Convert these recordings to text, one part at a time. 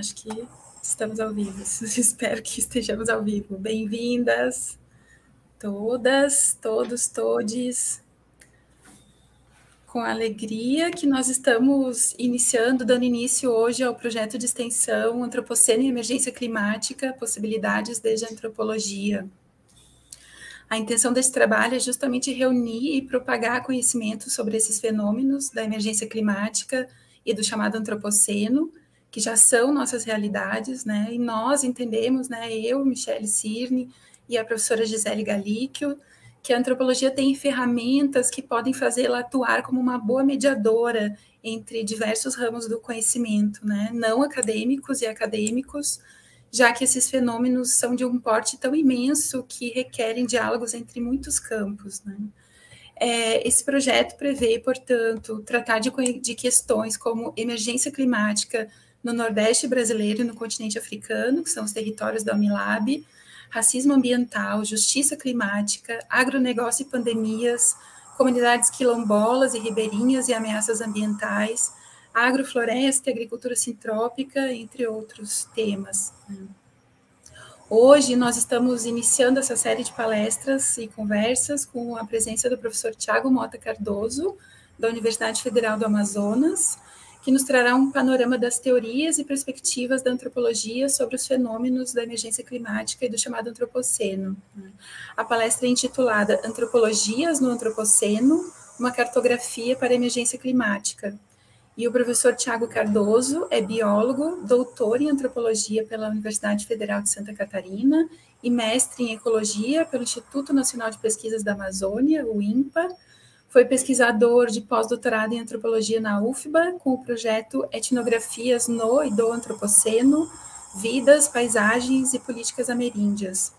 acho que estamos ao vivo. Espero que estejamos ao vivo. Bem-vindas todas, todos, todes. Com alegria que nós estamos iniciando, dando início hoje ao projeto de extensão Antropoceno e Emergência Climática, Possibilidades desde a Antropologia. A intenção desse trabalho é justamente reunir e propagar conhecimento sobre esses fenômenos da emergência climática e do chamado antropoceno, que já são nossas realidades, né? E nós entendemos, né, eu, Michele Cirne e a professora Gisele Galicchio, que a antropologia tem ferramentas que podem fazê-la atuar como uma boa mediadora entre diversos ramos do conhecimento, né? Não acadêmicos e acadêmicos, já que esses fenômenos são de um porte tão imenso que requerem diálogos entre muitos campos, né? Esse projeto prevê, portanto, tratar de questões como emergência climática no Nordeste brasileiro e no continente africano, que são os territórios da Unilab, racismo ambiental, justiça climática, agronegócio e pandemias, comunidades quilombolas e ribeirinhas e ameaças ambientais, agrofloresta e agricultura sintrópica, entre outros temas. Hoje nós estamos iniciando essa série de palestras e conversas com a presença do professor Thiago Mota Cardoso, da Universidade Federal do Amazonas, que nos trará um panorama das teorias e perspectivas da antropologia sobre os fenômenos da emergência climática e do chamado antropoceno. A palestra é intitulada Antropologias no Antropoceno, uma cartografia para a emergência climática. E o professor Thiago Cardoso é biólogo, doutor em antropologia pela Universidade Federal de Santa Catarina e mestre em ecologia pelo Instituto Nacional de Pesquisas da Amazônia, o INPA. Foi pesquisador de pós-doutorado em antropologia na UFBA, com o projeto Etnografias no e do Antropoceno, Vidas, Paisagens e Políticas Ameríndias.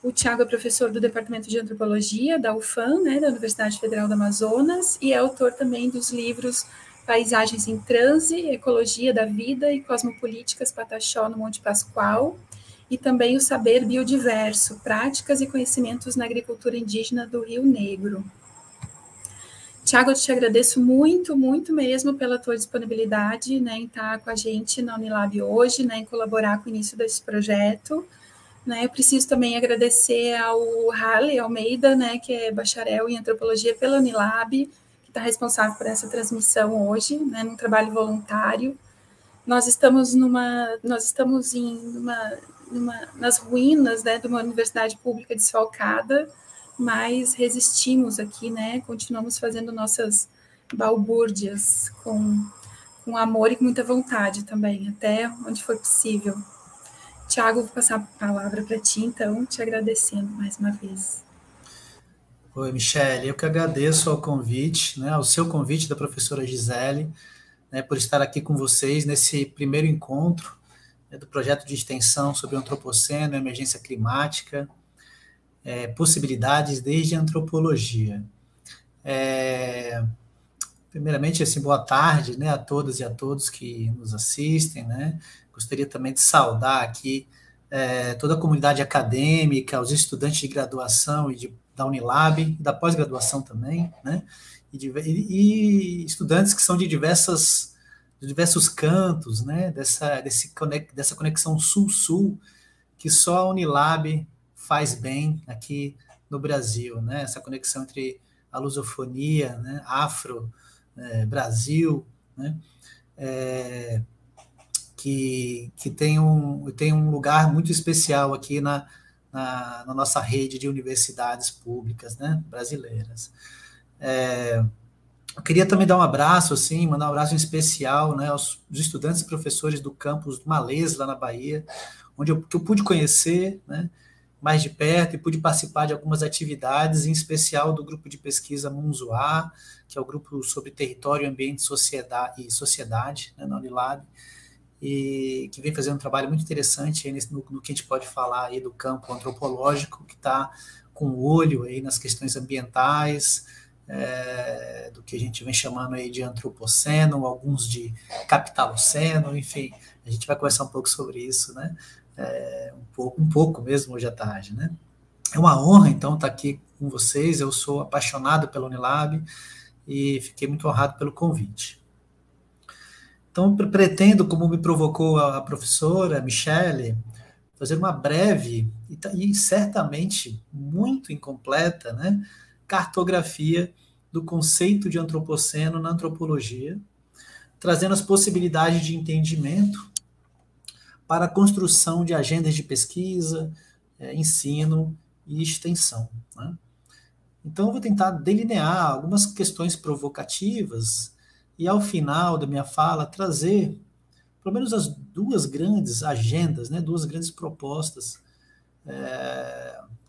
O Thiago é professor do Departamento de Antropologia da UFAM, né, da Universidade Federal do Amazonas, e é autor também dos livros Paisagens em Transe, Ecologia da Vida e Cosmopolíticas Pataxó no Monte Pascoal, e também o Saber Biodiverso, Práticas e Conhecimentos na Agricultura Indígena do Rio Negro. Thiago, eu te agradeço muito, muito mesmo pela tua disponibilidade, né, em estar com a gente na Unilab hoje, né, em colaborar com o início desse projeto. Né, eu preciso também agradecer ao Harley Almeida, né, que é bacharel em antropologia pela Unilab, que está responsável por essa transmissão hoje, né, num trabalho voluntário. Nós estamos nas ruínas, né, de uma universidade pública desfalcada, mas resistimos aqui, né, continuamos fazendo nossas balbúrdias com amor e com muita vontade também, até onde for possível. Thiago, vou passar a palavra para ti, então, te agradecendo mais uma vez. Oi, Michele, eu que agradeço ao convite, né, ao seu convite da professora Gisele, né, por estar aqui com vocês nesse primeiro encontro, né, do projeto de extensão sobre o antropoceno e emergência climática, possibilidades desde a antropologia. Primeiramente, assim, boa tarde, né, a todas e a todos que nos assistem, né. Gostaria também de saudar aqui toda a comunidade acadêmica, os estudantes de graduação e da Unilab, e da pós-graduação também, né, e estudantes que são de diversos cantos, né, dessa conexão sul-sul, que só a Unilab faz bem aqui no Brasil, né, essa conexão entre a lusofonia, né, Brasil, né, que tem um lugar muito especial aqui na nossa rede de universidades públicas, né, brasileiras. Eu queria também dar um abraço, assim, mandar um abraço em especial, né, aos estudantes e professores do campus do Malês, lá na Bahia, que eu pude conhecer, né, mais de perto, e pude participar de algumas atividades, em especial do grupo de pesquisa Munzuá, que é o grupo sobre território, ambiente e sociedade, né, na Unilab, e que vem fazendo um trabalho muito interessante aí no que a gente pode falar aí do campo antropológico, que está com o olho aí nas questões ambientais, do que a gente vem chamando aí de antropoceno, alguns de capitaloceno, enfim, a gente vai conversar um pouco sobre isso, né? Um pouco mesmo hoje à tarde, né? É uma honra, então, estar aqui com vocês. Eu sou apaixonado pela Unilab e fiquei muito honrado pelo convite. Então, pretendo, como me provocou a professora Michele, fazer uma breve e certamente muito incompleta, né, cartografia do conceito de antropoceno na antropologia, trazendo as possibilidades de entendimento para a construção de agendas de pesquisa, ensino e extensão, né? Então, eu vou tentar delinear algumas questões provocativas e, ao final da minha fala, trazer pelo menos as duas grandes agendas, né, duas grandes propostas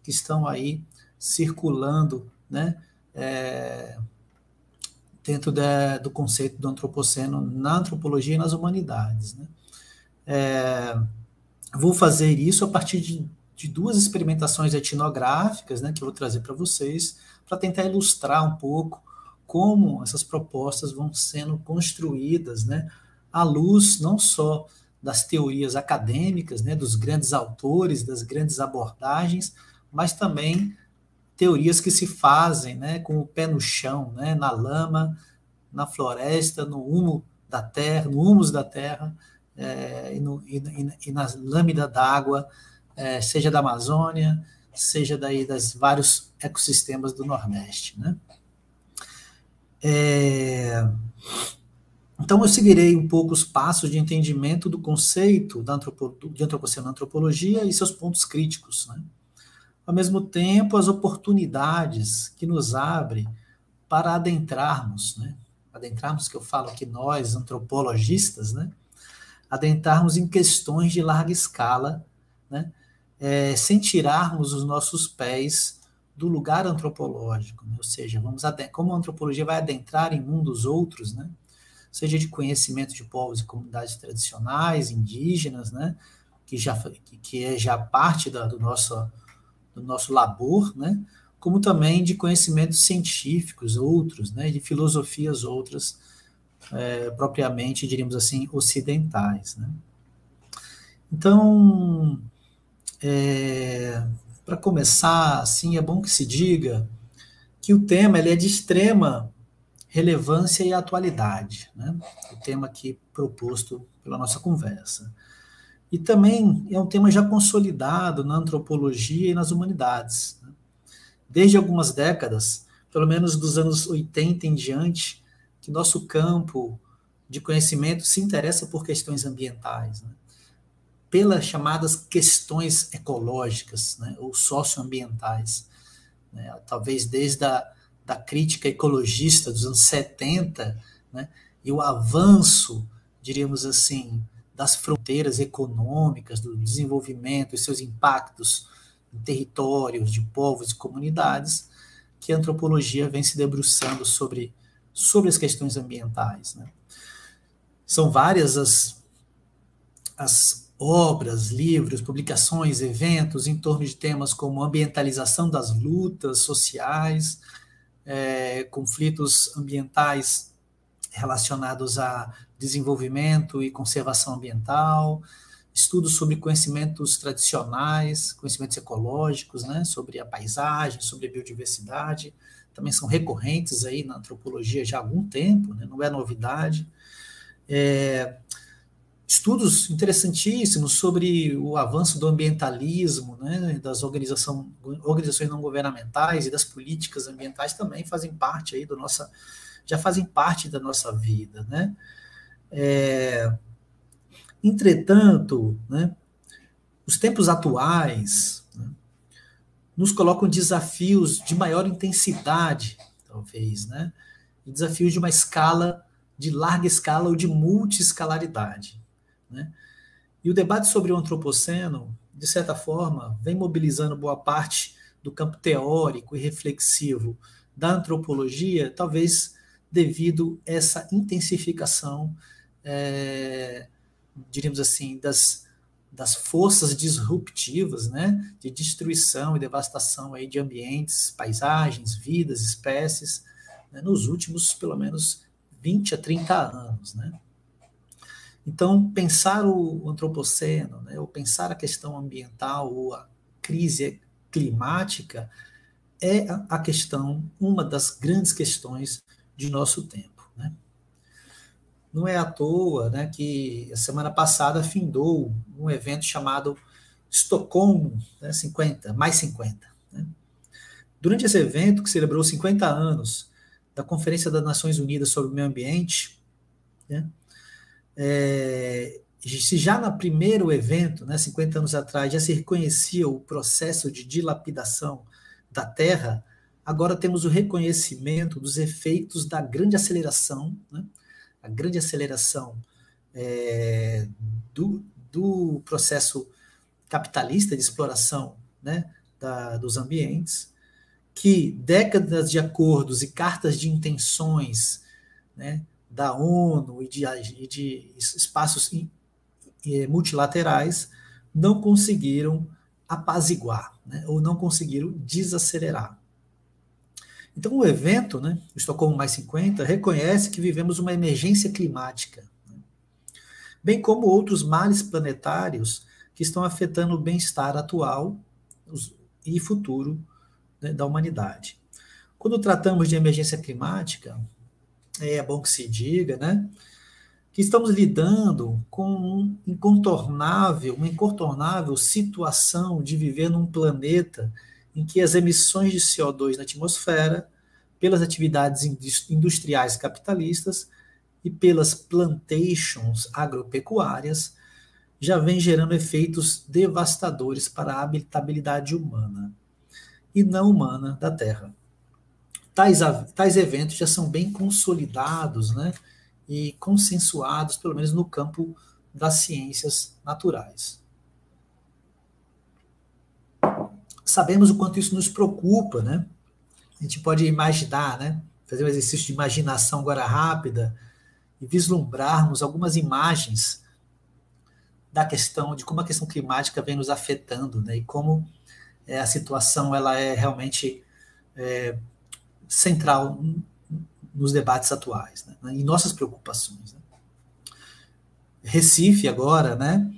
que estão aí circulando, né, dentro do conceito do antropoceno na antropologia e nas humanidades, né. Vou fazer isso a partir de duas experimentações etnográficas, né, que eu vou trazer para vocês, para tentar ilustrar um pouco como essas propostas vão sendo construídas, né, à luz não só das teorias acadêmicas, né, dos grandes autores, das grandes abordagens, mas também teorias que se fazem, né, com o pé no chão, né, na lama, na floresta, no humo da terra, no humus da terra, e na lâmina d'água, seja da Amazônia, seja daí das vários ecossistemas do Nordeste, né? Então, eu seguirei um pouco os passos de entendimento do conceito de antropoceno na antropologia e seus pontos críticos, né? Ao mesmo tempo, as oportunidades que nos abre para adentrarmos, né? Adentrarmos, que eu falo aqui nós, antropologistas, né? Adentrarmos em questões de larga escala, né? Sem tirarmos os nossos pés do lugar antropológico, né? Ou seja, como a antropologia vai adentrar em mundos outros, né? Seja de conhecimento de povos e comunidades tradicionais, indígenas, né? Que é já parte do nosso labor, né? Como também de conhecimentos científicos outros, né? De filosofias outras, propriamente, diríamos assim, ocidentais, né? Então, para começar, assim, é bom que se diga que o tema ele é de extrema relevância e atualidade, né? O tema aqui proposto pela nossa conversa. E também é um tema já consolidado na antropologia e nas humanidades, né? Desde algumas décadas, pelo menos dos anos 80 em diante, que nosso campo de conhecimento se interessa por questões ambientais, né? Pelas chamadas questões ecológicas, né, ou socioambientais, né? Talvez desde da crítica ecologista dos anos 70, né, e o avanço, diríamos assim, das fronteiras econômicas, do desenvolvimento e seus impactos em territórios de povos e comunidades, que a antropologia vem se debruçando sobre as questões ambientais, né? São várias as obras, livros, publicações, eventos em torno de temas como ambientalização das lutas sociais, conflitos ambientais relacionados a desenvolvimento e conservação ambiental, estudos sobre conhecimentos tradicionais, conhecimentos ecológicos, né, sobre a paisagem, sobre a biodiversidade, também são recorrentes aí na antropologia já há algum tempo, né, não é novidade. Estudos interessantíssimos sobre o avanço do ambientalismo, né, das organizações não governamentais e das políticas ambientais também fazem parte aí já fazem parte da nossa vida, né? Entretanto, né, os tempos atuais, né, nos colocam desafios de maior intensidade, talvez, né? E desafios de uma escala, de larga escala ou de multiescalaridade, né? E o debate sobre o antropoceno, de certa forma, vem mobilizando boa parte do campo teórico e reflexivo da antropologia, talvez devido a essa intensificação, diríamos assim, das forças disruptivas, né, de destruição e devastação aí de ambientes, paisagens, vidas, espécies, né, nos últimos, pelo menos, 20 a 30 anos, né? Então, pensar o antropoceno, né, ou pensar a questão ambiental ou a crise climática é a questão, uma das grandes questões de nosso tempo, né? não é à toa, né, que a semana passada findou um evento chamado Estocolmo, né, 50, mais 50. Né? Durante esse evento, que celebrou 50 anos da Conferência das Nações Unidas sobre o Meio Ambiente, né, se já no primeiro evento, né, 50 anos atrás, já se reconhecia o processo de dilapidação da Terra, agora temos o reconhecimento dos efeitos da grande aceleração, né, a grande aceleração do processo capitalista de exploração, né, dos ambientes, que décadas de acordos e cartas de intenções, né, da ONU e de espaços multilaterais não conseguiram apaziguar, né, ou não conseguiram desacelerar. Então, o evento, né, o Estocolmo mais 50, reconhece que vivemos uma emergência climática, né, bem como outros males planetários que estão afetando o bem-estar atual e futuro, né, da humanidade. Quando tratamos de emergência climática, é bom que se diga, né, que estamos lidando com uma incontornável situação de viver num planeta em que as emissões de CO2 na atmosfera, pelas atividades industriais capitalistas e pelas plantations agropecuárias, já vem gerando efeitos devastadores para a habitabilidade humana e não humana da Terra. Tais eventos já são bem consolidados, né, e consensuados, pelo menos no campo das ciências naturais. Sabemos o quanto isso nos preocupa, né? A gente pode imaginar, né, fazer um exercício de imaginação agora rápida e vislumbrarmos algumas imagens da questão, de como a questão climática vem nos afetando, né, e como a situação ela é realmente central nos debates atuais, né, em nossas preocupações. Né. Recife agora, né,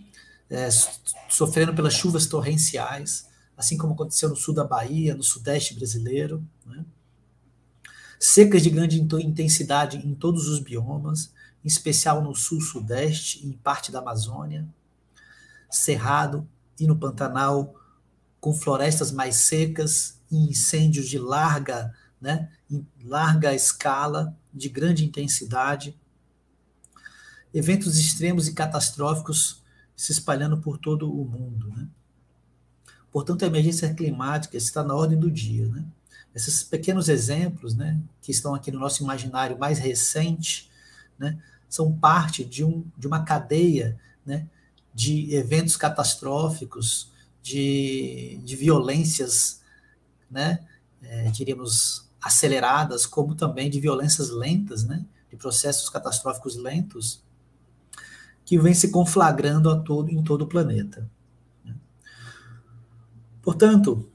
sofrendo pelas chuvas torrenciais, assim como aconteceu no sul da Bahia, no sudeste brasileiro, né. Secas de grande intensidade em todos os biomas, em especial no sul-sudeste e em parte da Amazônia, Cerrado e no Pantanal, com florestas mais secas e incêndios de né, em larga escala, de grande intensidade, eventos extremos e catastróficos se espalhando por todo o mundo. Né? Portanto, a emergência climática está na ordem do dia. Né? Esses pequenos exemplos, né, que estão aqui no nosso imaginário mais recente, né, são parte de uma cadeia, né, de eventos catastróficos, de violências, né, diríamos, aceleradas, como também de violências lentas, né, de processos catastróficos lentos, que vem se conflagrando em todo o planeta. Portanto,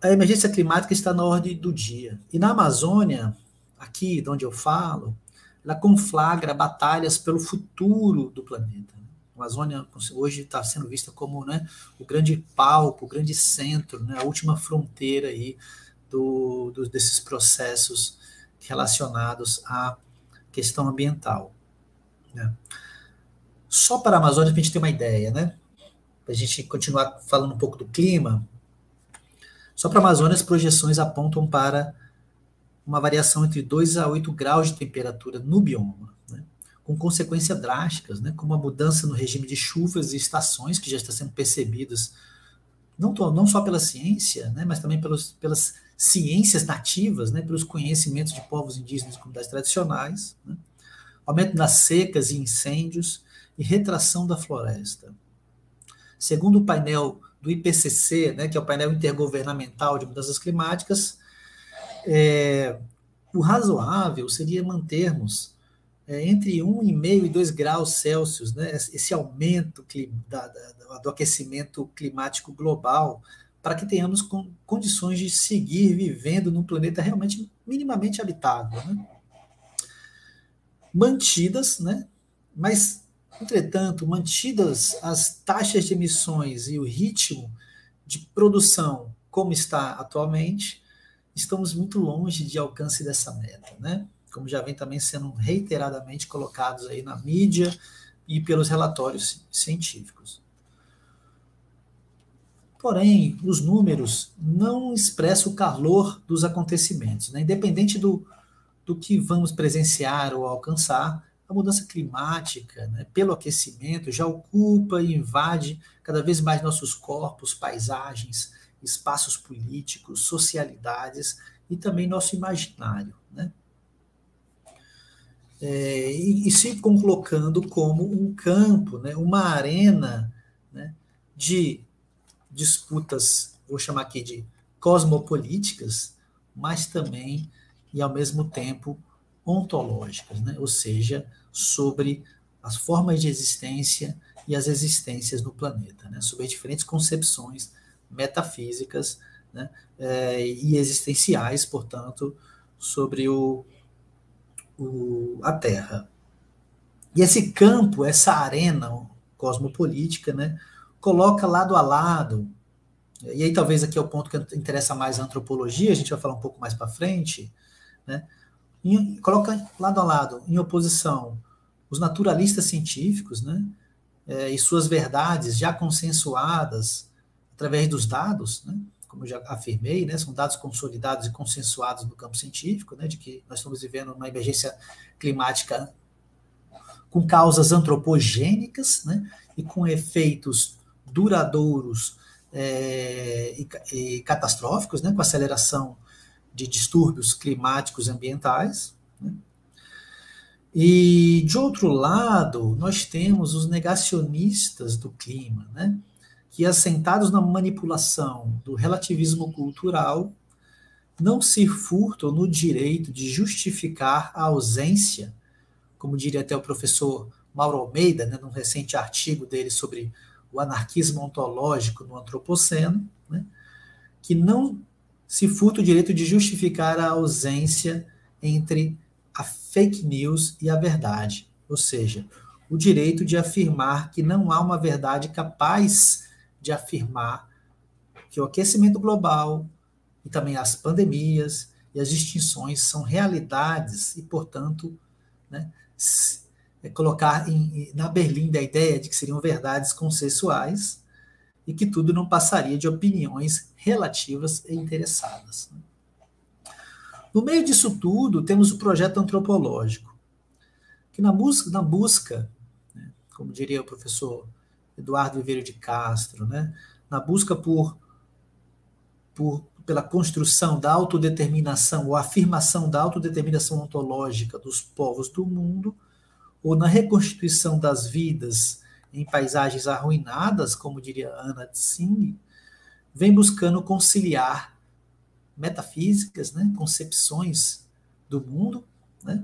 a emergência climática está na ordem do dia. E na Amazônia, aqui de onde eu falo, ela conflagra batalhas pelo futuro do planeta. A Amazônia hoje está sendo vista como, né, o grande palco, o grande centro, né, a última fronteira aí desses processos relacionados à questão ambiental. Né. Só para a Amazônia, para a gente ter uma ideia, né, para a gente continuar falando um pouco do clima, só para a Amazônia as projeções apontam para uma variação entre 2 a 8 graus de temperatura no bioma, né, com consequências drásticas, né, como a mudança no regime de chuvas e estações, que já está sendo percebidas não só pela ciência, né, mas também pelas ciências nativas, né, pelos conhecimentos de povos indígenas e comunidades tradicionais, né, aumento das secas e incêndios e retração da floresta. Segundo o painel do IPCC, né, que é o painel intergovernamental de mudanças climáticas, o razoável seria mantermos entre 1,5 e 2 graus Celsius, né, esse aumento do aquecimento climático global, para que tenhamos condições de seguir vivendo num planeta realmente minimamente habitável. Né? Mantidas, né, mas, entretanto, mantidas as taxas de emissões e o ritmo de produção como está atualmente, estamos muito longe de alcance dessa meta. Né? como já vem também sendo reiteradamente colocados aí na mídia e pelos relatórios científicos. Porém, os números não expressam o calor dos acontecimentos, né? Independente do que vamos presenciar ou alcançar, a mudança climática, né, pelo aquecimento, já ocupa e invade cada vez mais nossos corpos, paisagens, espaços políticos, socialidades e também nosso imaginário, né? E se colocando como um campo, né, uma arena, né, de disputas, vou chamar aqui de cosmopolíticas, mas também, e ao mesmo tempo, ontológicas, né? Ou seja, sobre as formas de existência e as existências no planeta, né? Sobre as diferentes concepções metafísicas, né? E existenciais, portanto, sobre a Terra. E esse campo, essa arena cosmopolítica, né, coloca lado a lado, e aí talvez aqui é o ponto que interessa mais a antropologia, a gente vai falar um pouco mais para frente, né, coloca lado a lado, em oposição, os naturalistas científicos, né, e suas verdades já consensuadas através dos dados, né, como eu já afirmei, né, são dados consolidados e consensuados no campo científico, né, de que nós estamos vivendo uma emergência climática com causas antropogênicas, né, e com efeitos duradouros e catastróficos, né, com aceleração de distúrbios climáticos e ambientais, né. E, de outro lado, nós temos os negacionistas do clima, né, que, assentados na manipulação do relativismo cultural, não se furtam no direito de justificar a ausência, como diria até o professor Mauro Almeida, né, num recente artigo dele sobre o anarquismo ontológico no antropoceno, né, que não se furta o direito de justificar a ausência entre a fake news e a verdade, ou seja, o direito de afirmar que não há uma verdade capaz de afirmar que o aquecimento global e também as pandemias e as extinções são realidades e, portanto, né, colocar na berlinda a ideia de que seriam verdades consensuais e que tudo não passaria de opiniões relativas e interessadas. No meio disso tudo, temos o projeto antropológico, que na busca, né, como diria o professor Eduardo Viveiro de Castro, né, na busca pela construção da autodeterminação ou afirmação da autodeterminação ontológica dos povos do mundo, ou na reconstituição das vidas em paisagens arruinadas, como diria Anna Tsing, vem buscando conciliar metafísicas, né, concepções do mundo, né,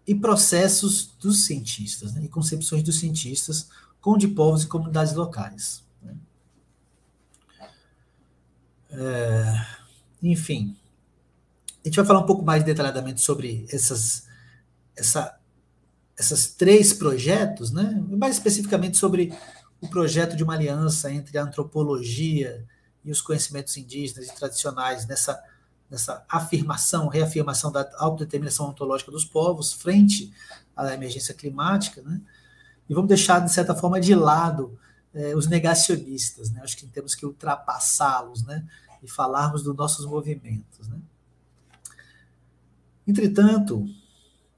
e processos dos cientistas, né, e concepções dos cientistas com de povos e comunidades locais. Né. Enfim, a gente vai falar um pouco mais detalhadamente sobre esses 3 projetos, né, mais especificamente sobre o projeto de uma aliança entre a antropologia e os conhecimentos indígenas e tradicionais nessa reafirmação da autodeterminação ontológica dos povos frente à emergência climática, né? E vamos deixar, de certa forma, de lado os negacionistas, né? Acho que temos que ultrapassá-los, né? E falarmos dos nossos movimentos, né? Entretanto,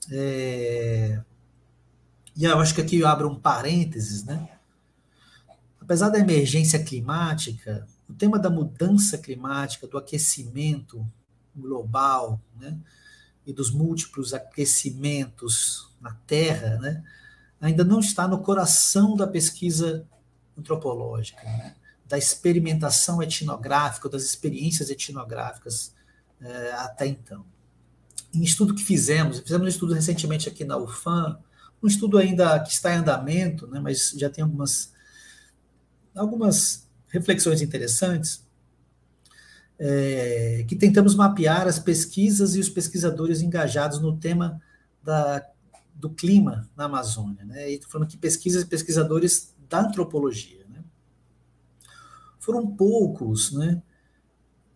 e eu acho que aqui eu abro um parênteses, né? Apesar da emergência climática, o tema da mudança climática, do aquecimento global, né, e dos múltiplos aquecimentos na Terra, né, ainda não está no coração da pesquisa antropológica, né, da experimentação etnográfica, das experiências etnográficas até então. Em estudo que fizemos um estudo recentemente aqui na UFAM, um estudo ainda que está em andamento, né, mas já tem algumas reflexões interessantes, que tentamos mapear as pesquisas e os pesquisadores engajados no tema do clima na Amazônia, né? E estou falando aqui pesquisas e pesquisadores da antropologia, né? Foram poucos, né?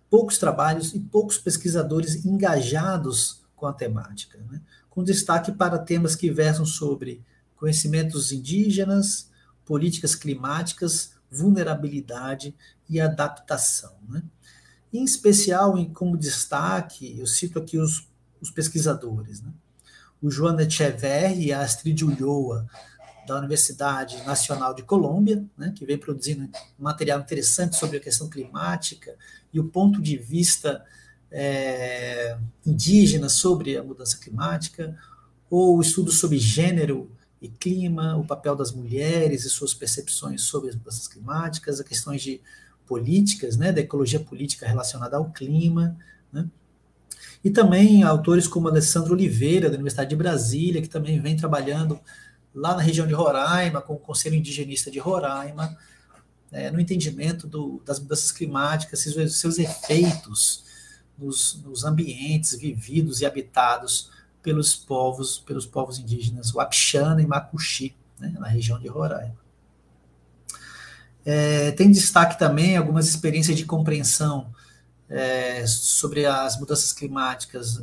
Poucos trabalhos e poucos pesquisadores engajados com a temática, né? Com destaque para temas que versam sobre conhecimentos indígenas, políticas climáticas, vulnerabilidade e adaptação, né? Em especial, como destaque, eu cito aqui os pesquisadores, né? O Joan Echeverri e a Astrid Ulloa, da Universidade Nacional de Colômbia, né, que vem produzindo um material interessante sobre a questão climática e o ponto de vista indígena sobre a mudança climática, ou o estudo sobre gênero e clima, o papel das mulheres e suas percepções sobre as mudanças climáticas, as questões de políticas, né, da ecologia política relacionada ao clima, né? E também autores como Alessandro Oliveira, da Universidade de Brasília, que também vem trabalhando lá na região de Roraima, com o Conselho Indigenista de Roraima, no entendimento das mudanças climáticas, seus efeitos nos ambientes vividos e habitados pelos povos indígenas Wapixana e Macuxi, né, na região de Roraima. Tem destaque também algumas experiências de compreensão sobre as mudanças climáticas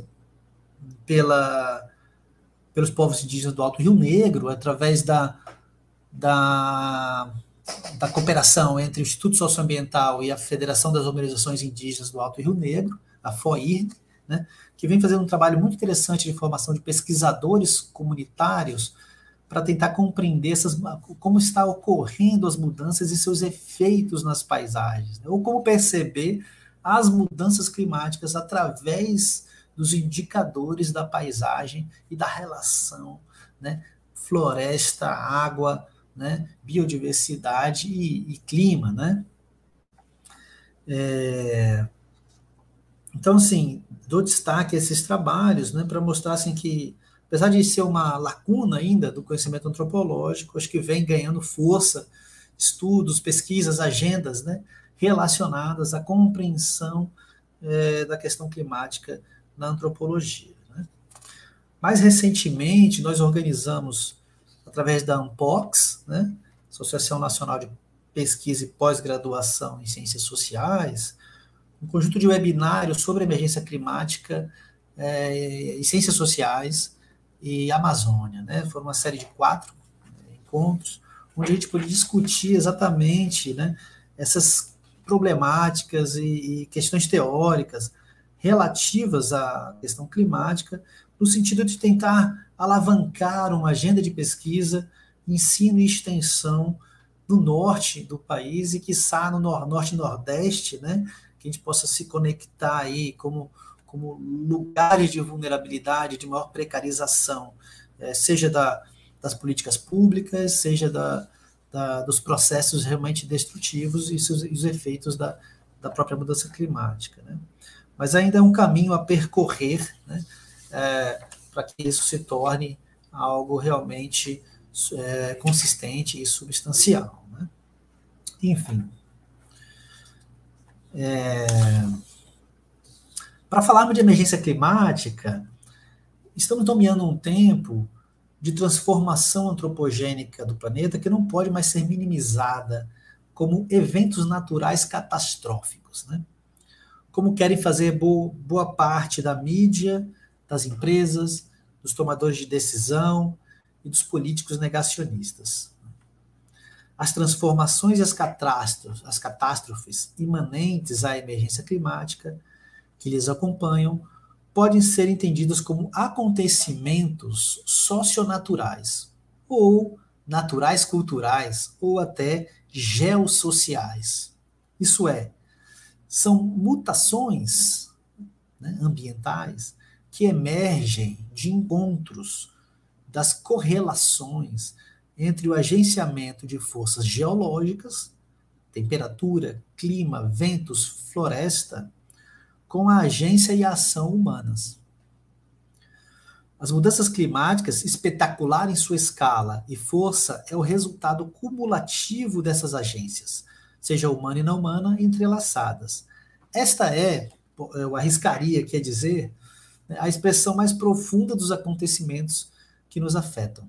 pelos povos indígenas do Alto Rio Negro, através da cooperação entre o Instituto Socioambiental e a Federação das Organizações Indígenas do Alto Rio Negro, a FOIRD, né, que vem fazendo um trabalho muito interessante de formação de pesquisadores comunitários para tentar compreender como está ocorrendo as mudanças e seus efeitos nas paisagens, né, ou como perceber as mudanças climáticas através dos indicadores da paisagem e da relação, né, floresta, água, né, biodiversidade e clima, né? Então, assim, dou destaque a esses trabalhos, né, para mostrar assim, que, apesar de ser uma lacuna ainda do conhecimento antropológico, acho que vem ganhando força, estudos, pesquisas, agendas, né, relacionadas à compreensão da questão climática na antropologia, né? Mais recentemente, nós organizamos, através da ANPOX, né, Associação Nacional de Pesquisa e Pós-Graduação em Ciências Sociais, um conjunto de webinários sobre emergência climática e ciências sociais e Amazônia, né? Foi uma série de 4 encontros, onde a gente pôde discutir exatamente, né, essas problemáticas e questões teóricas relativas à questão climática, no sentido de tentar alavancar uma agenda de pesquisa, ensino e extensão no norte do país e, quiçá, no norte e nordeste, né, que a gente possa se conectar aí como lugares de vulnerabilidade, de maior precarização, seja das políticas públicas, seja dos processos realmente destrutivos e os efeitos da própria mudança climática, né? Mas ainda é um caminho a percorrer, né, para que isso se torne algo realmente consistente e substancial, né? Enfim. Para falarmos de emergência climática, estamos dominando um tempo de transformação antropogênica do planeta que não pode mais ser minimizada como eventos naturais catastróficos, né? Como querem fazer boa parte da mídia, das empresas, dos tomadores de decisão e dos políticos negacionistas. As transformações e as catástrofes imanentes à emergência climática que lhes acompanham podem ser entendidas como acontecimentos socionaturais, ou naturais culturais, ou até geossociais. Isso é, são mutações, né, ambientais que emergem de encontros das correlações entre o agenciamento de forças geológicas, temperatura, clima, ventos, floresta, com a agência e a ação humanas. As mudanças climáticas, espetacular em sua escala e força, é o resultado cumulativo dessas agências, seja humana e não humana, entrelaçadas. Esta eu arriscaria, quer dizer, a expressão mais profunda dos acontecimentos que nos afetam.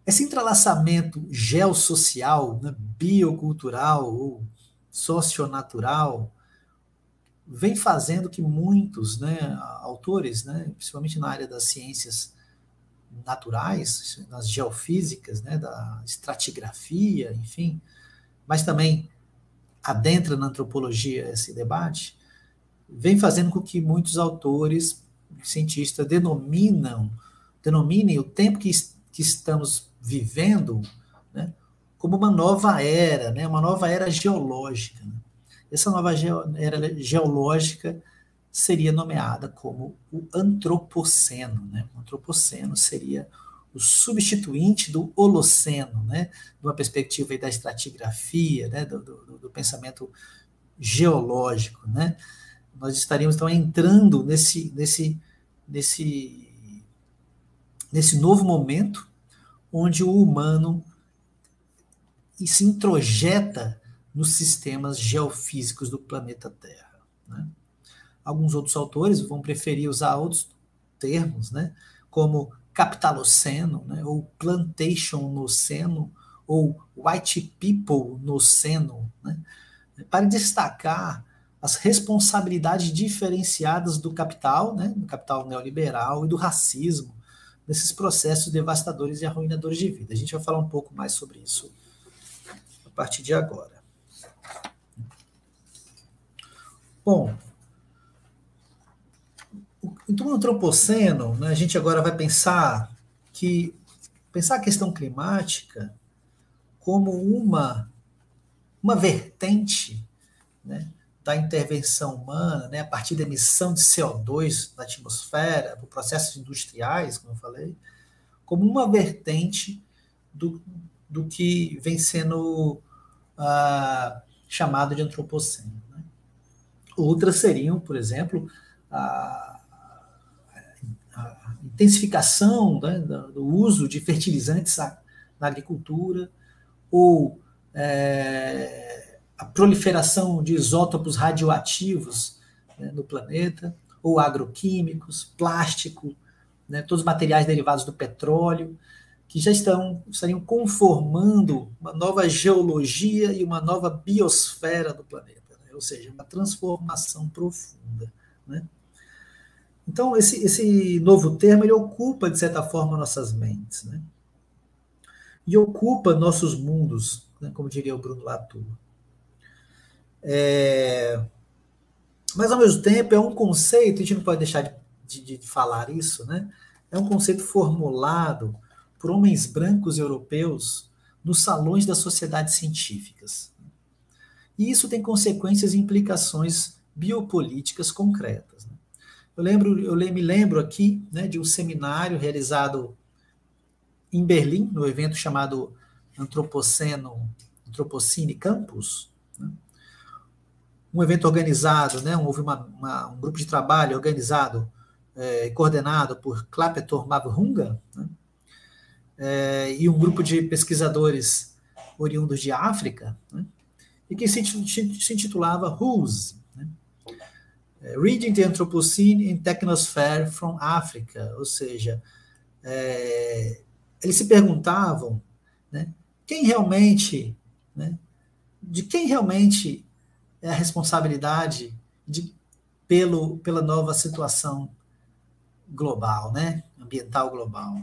Esse entrelaçamento geossocial, né, biocultural ou socionatural, vem fazendo que muitos, né, autores, né, principalmente na área das ciências naturais, nas geofísicas, né, da estratigrafia, enfim, mas também adentra na antropologia esse debate, vem fazendo com que muitos autores, cientistas, denominem o tempo que estamos vivendo, né, como uma nova era, né, uma nova era geológica. Né? Essa nova era geológica seria nomeada como o Antropoceno. Né? O Antropoceno seria o substituinte do Holoceno, né? De uma perspectiva aí da estratigrafia, né? do pensamento geológico. Né? Nós estaríamos, então, entrando nesse novo momento onde o humano se introjeta nos sistemas geofísicos do planeta Terra. Né? Alguns outros autores vão preferir usar outros termos, né, como capitaloceno, né, ou plantationoceno, ou white people noceno, né, para destacar as responsabilidades diferenciadas do capital, né, do capital neoliberal e do racismo, nesses processos devastadores e arruinadores de vida. A gente vai falar um pouco mais sobre isso a partir de agora. Bom, então, no antropoceno, né, a gente agora vai pensar a questão climática como uma vertente, né, da intervenção humana, né, a partir da emissão de CO2 na atmosfera, por processos industriais, como eu falei, como uma vertente do que vem sendo chamado de antropoceno. Né? Outras seriam, por exemplo, a intensificação, né, do uso de fertilizantes na agricultura, ou a proliferação de isótopos radioativos, né, no planeta, ou agroquímicos, plástico, né, todos os materiais derivados do petróleo, que já estariam conformando uma nova geologia e uma nova biosfera do planeta, né, ou seja, uma transformação profunda. Né? Então, esse novo termo, ele ocupa, de certa forma, nossas mentes, né? E ocupa nossos mundos, né? Como diria o Bruno Latour. Mas, ao mesmo tempo, é um conceito, a gente não pode deixar de falar isso, né? É um conceito formulado por homens brancos europeus nos salões das sociedades científicas. E isso tem consequências e implicações biopolíticas concretas. Né? Eu me lembro aqui, né, de um seminário realizado em Berlim, no evento chamado Anthropocene Campus, né? Um evento organizado, né, houve um grupo de trabalho organizado e coordenado por Klapetor Mavhunga, né, e um grupo de pesquisadores oriundos de África, né, e que se intitulava Who's, né, Reading the Anthropocene in Technosphere from Africa, ou seja, eles se perguntavam, né, de quem realmente é a responsabilidade pela nova situação global, né, ambiental global.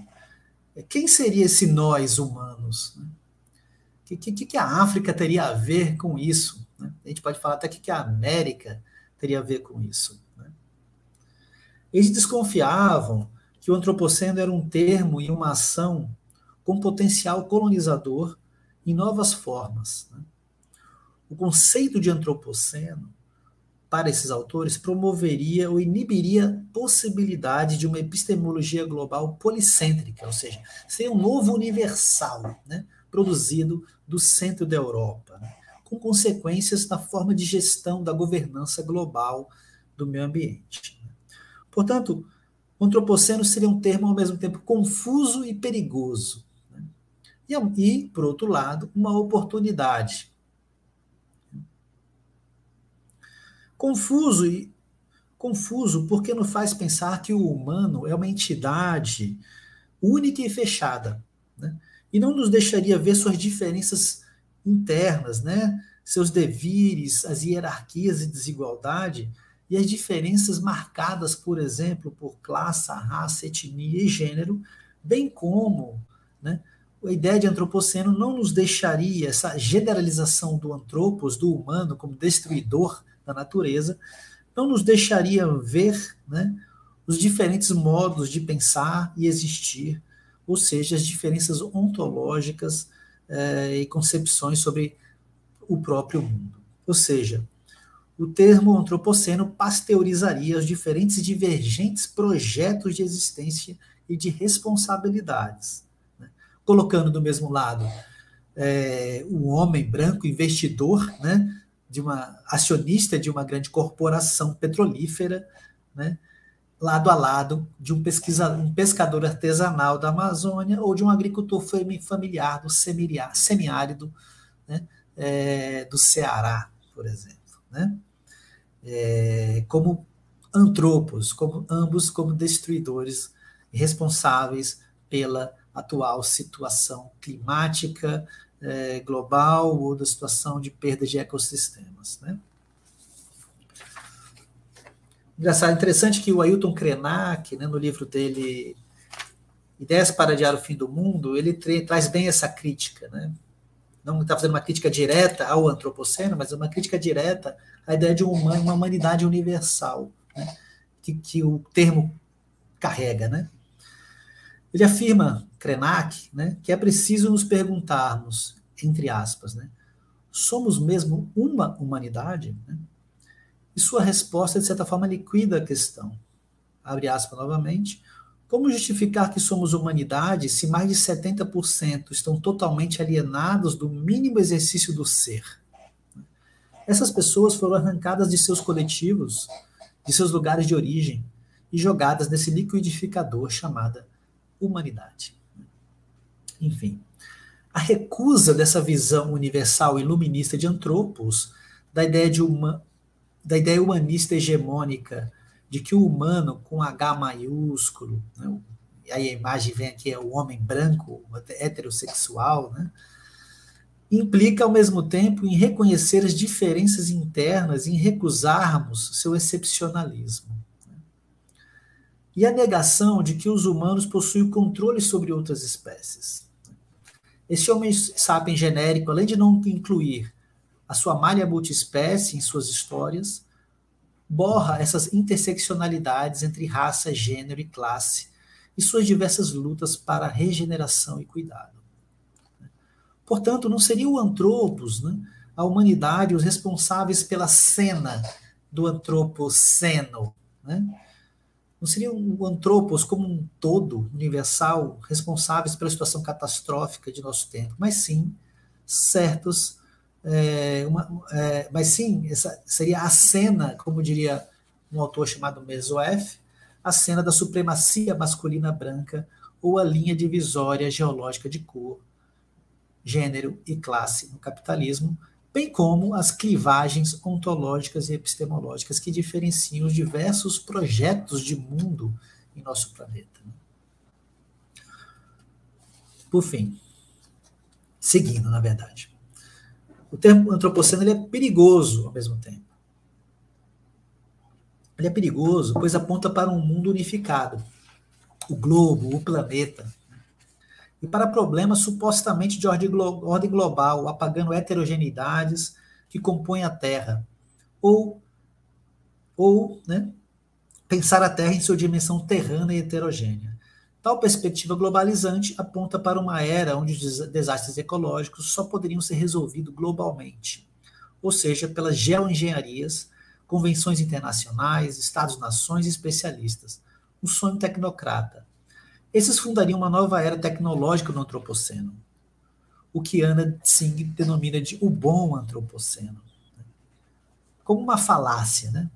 Quem seria esse nós humanos? Né? O que a África teria a ver com isso? Né? A gente pode falar até que a América teria a ver com isso. Né? Eles desconfiavam que o antropoceno era um termo e uma ação com potencial colonizador em novas formas. Né? O conceito de antropoceno, para esses autores, promoveria ou inibiria possibilidade de uma epistemologia global policêntrica, ou seja, ser um novo universal, né, produzido do centro da Europa, né, com consequências na forma de gestão da governança global do meio ambiente. Portanto, o antropoceno seria um termo ao mesmo tempo confuso e perigoso. Né, e, por outro lado, uma oportunidade. Confuso porque nos faz pensar que o humano é uma entidade única e fechada, né? E não nos deixaria ver suas diferenças internas, né? Seus devires, as hierarquias e desigualdade, e as diferenças marcadas, por exemplo, por classe, raça, etnia e gênero, bem como, né, a ideia de antropoceno não nos deixaria, essa generalização do antropos, do humano, como destruidor da natureza, não nos deixaria ver, né, os diferentes modos de pensar e existir, ou seja, as diferenças ontológicas e concepções sobre o próprio mundo. Ou seja, o termo antropoceno pasteurizaria os diferentes e divergentes projetos de existência e de responsabilidades, né? Colocando do mesmo lado o homem branco investidor, né, de uma acionista de uma grande corporação petrolífera, né, lado a lado de um pescador artesanal da Amazônia ou de um agricultor familiar do semiárido, né, do Ceará, por exemplo, né? Como antropos, ambos como destruidores responsáveis pela atual situação climática global ou da situação de perda de ecossistemas, né? Engraçado, interessante que o Ailton Krenak, né, no livro dele Ideias para Adiar o Fim do Mundo, ele traz bem essa crítica, né? Não está fazendo uma crítica direta ao antropoceno, mas uma crítica direta à ideia de uma humanidade universal, né, que o termo carrega, né? Ele afirma, Krenak, né, que é preciso nos perguntarmos, entre aspas, né, somos mesmo uma humanidade? Né? E sua resposta, de certa forma, liquida a questão. Abre aspas novamente. Como justificar que somos humanidade se mais de 70% estão totalmente alienados do mínimo exercício do ser? Essas pessoas foram arrancadas de seus coletivos, de seus lugares de origem, e jogadas nesse liquidificador chamada humanidade. Enfim, a recusa dessa visão universal e iluminista de Antropos, da ideia humanista hegemônica de que o humano com H maiúsculo, né, aí a imagem vem aqui, é o homem branco, heterossexual, né, implica ao mesmo tempo em reconhecer as diferenças internas e em recusarmos seu excepcionalismo. Né, e a negação de que os humanos possuem o controle sobre outras espécies. Esse homem sapiens genérico, além de não incluir a sua malha multiespécie em suas histórias, borra essas interseccionalidades entre raça, gênero e classe e suas diversas lutas para regeneração e cuidado. Portanto, não seria o antropos, né, a humanidade, os responsáveis pela cena do antropoceno, né? Não seria o antropos como um todo universal responsáveis pela situação catastrófica de nosso tempo, mas sim certos mas sim, essa seria a cena, como diria um autor chamado Mesoef, a cena da supremacia masculina branca ou a linha divisória geológica de cor, gênero e classe no capitalismo, bem como as clivagens ontológicas e epistemológicas que diferenciam os diversos projetos de mundo em nosso planeta. Por fim, seguindo, na verdade, o termo antropoceno ele é perigoso ao mesmo tempo. Ele é perigoso, pois aponta para um mundo unificado, o globo, o planeta, e para problemas supostamente de ordem global, apagando heterogeneidades que compõem a Terra, ou né, pensar a Terra em sua dimensão terrana e heterogênea. Tal perspectiva globalizante aponta para uma era onde os desastres ecológicos só poderiam ser resolvidos globalmente, ou seja, pelas geoengenharias, convenções internacionais, Estados-nações e especialistas. Um sonho tecnocrata. Esses fundariam uma nova era tecnológica no antropoceno, o que Anna Tsing denomina de o bom antropoceno, como uma falácia, né?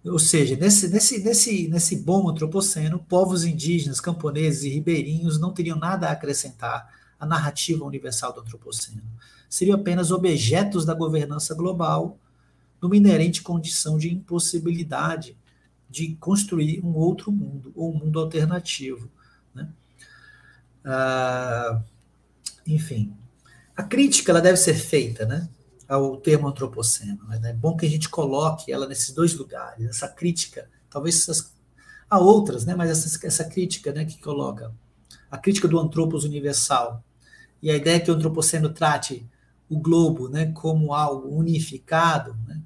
Ou seja, nesse bom antropoceno, povos indígenas, camponeses e ribeirinhos não teriam nada a acrescentar à narrativa universal do antropoceno. Seriam apenas objetos da governança global, numa inerente condição de impossibilidade de construir um outro mundo, ou um mundo alternativo, né? Enfim, a crítica ela deve ser feita, né? ao termo antropoceno. Né? É bom que a gente coloque ela nesses dois lugares, essa crítica, talvez há outras, né? Mas essa crítica, né, que coloca a crítica do antropos universal e a ideia que o antropoceno trate o globo, né, como algo unificado, né,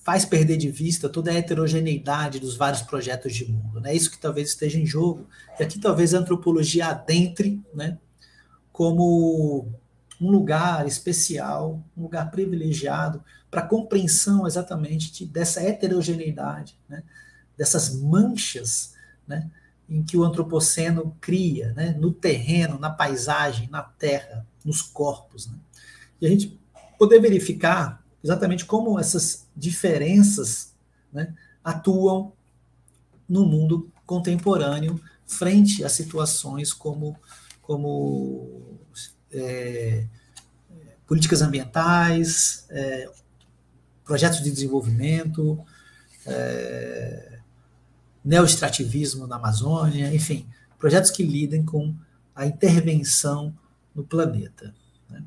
faz perder de vista toda a heterogeneidade dos vários projetos de mundo. É, né? Isso que talvez esteja em jogo, e aqui talvez a antropologia adentre, né, como um lugar especial, um lugar privilegiado para a compreensão exatamente dessa heterogeneidade, né, dessas manchas, né, em que o antropoceno cria, né, no terreno, na paisagem, na terra, nos corpos. Né? E a gente poder verificar exatamente como essas diferenças, né, atuam no mundo contemporâneo frente a situações como políticas ambientais, projetos de desenvolvimento, neoextrativismo na Amazônia, enfim, projetos que lidem com a intervenção no planeta. Né?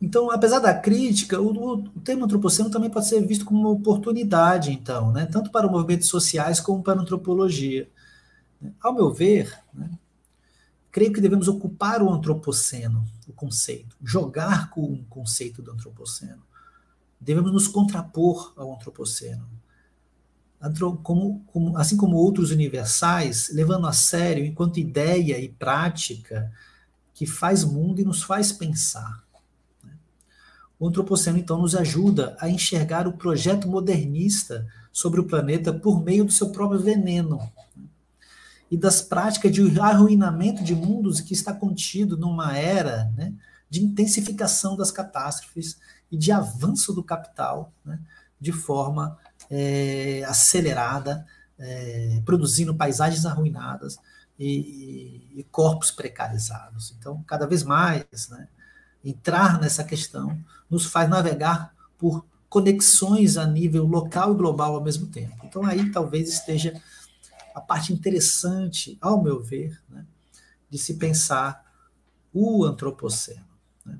Então, apesar da crítica, o termo antropoceno também pode ser visto como uma oportunidade, então, né? Tanto para movimentos sociais como para a antropologia. Ao meu ver, né, creio que devemos ocupar o antropoceno, o conceito, jogar com o conceito do antropoceno. Devemos nos contrapor ao antropoceno. Assim como outros universais, levando a sério enquanto ideia e prática que faz mundo e nos faz pensar. O antropoceno, então, nos ajuda a enxergar o projeto modernista sobre o planeta por meio do seu próprio veneno e das práticas de arruinamento de mundos que está contido numa era, né, de intensificação das catástrofes e de avanço do capital, né, de forma acelerada, produzindo paisagens arruinadas e corpos precarizados. Então, cada vez mais, né, entrar nessa questão nos faz navegar por conexões a nível local e global ao mesmo tempo. Então, aí talvez esteja a parte interessante, ao meu ver, né, de se pensar o antropoceno. Né?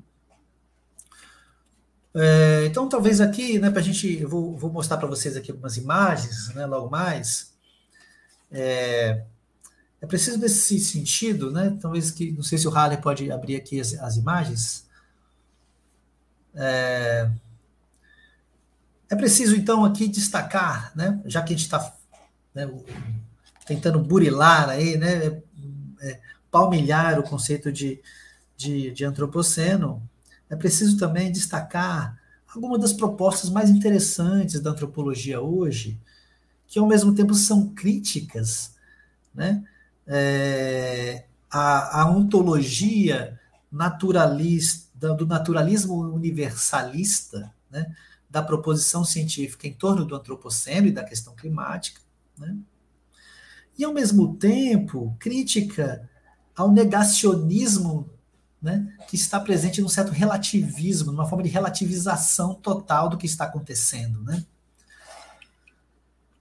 Então, talvez aqui, né, para a gente, eu vou mostrar para vocês aqui algumas imagens, né, logo mais. É preciso nesse sentido, né, talvez que, não sei se o Harley pode abrir aqui as imagens. É preciso, então, aqui destacar, né, já que a gente está, né, tentando burilar aí, né, palmilhar o conceito de antropoceno, é preciso também destacar algumas das propostas mais interessantes da antropologia hoje, que ao mesmo tempo são críticas, né, à ontologia naturalista, do naturalismo universalista, né, da proposição científica em torno do antropoceno e da questão climática, né? E, ao mesmo tempo, crítica ao negacionismo, né, que está presente num certo relativismo, numa forma de relativização total do que está acontecendo. Né?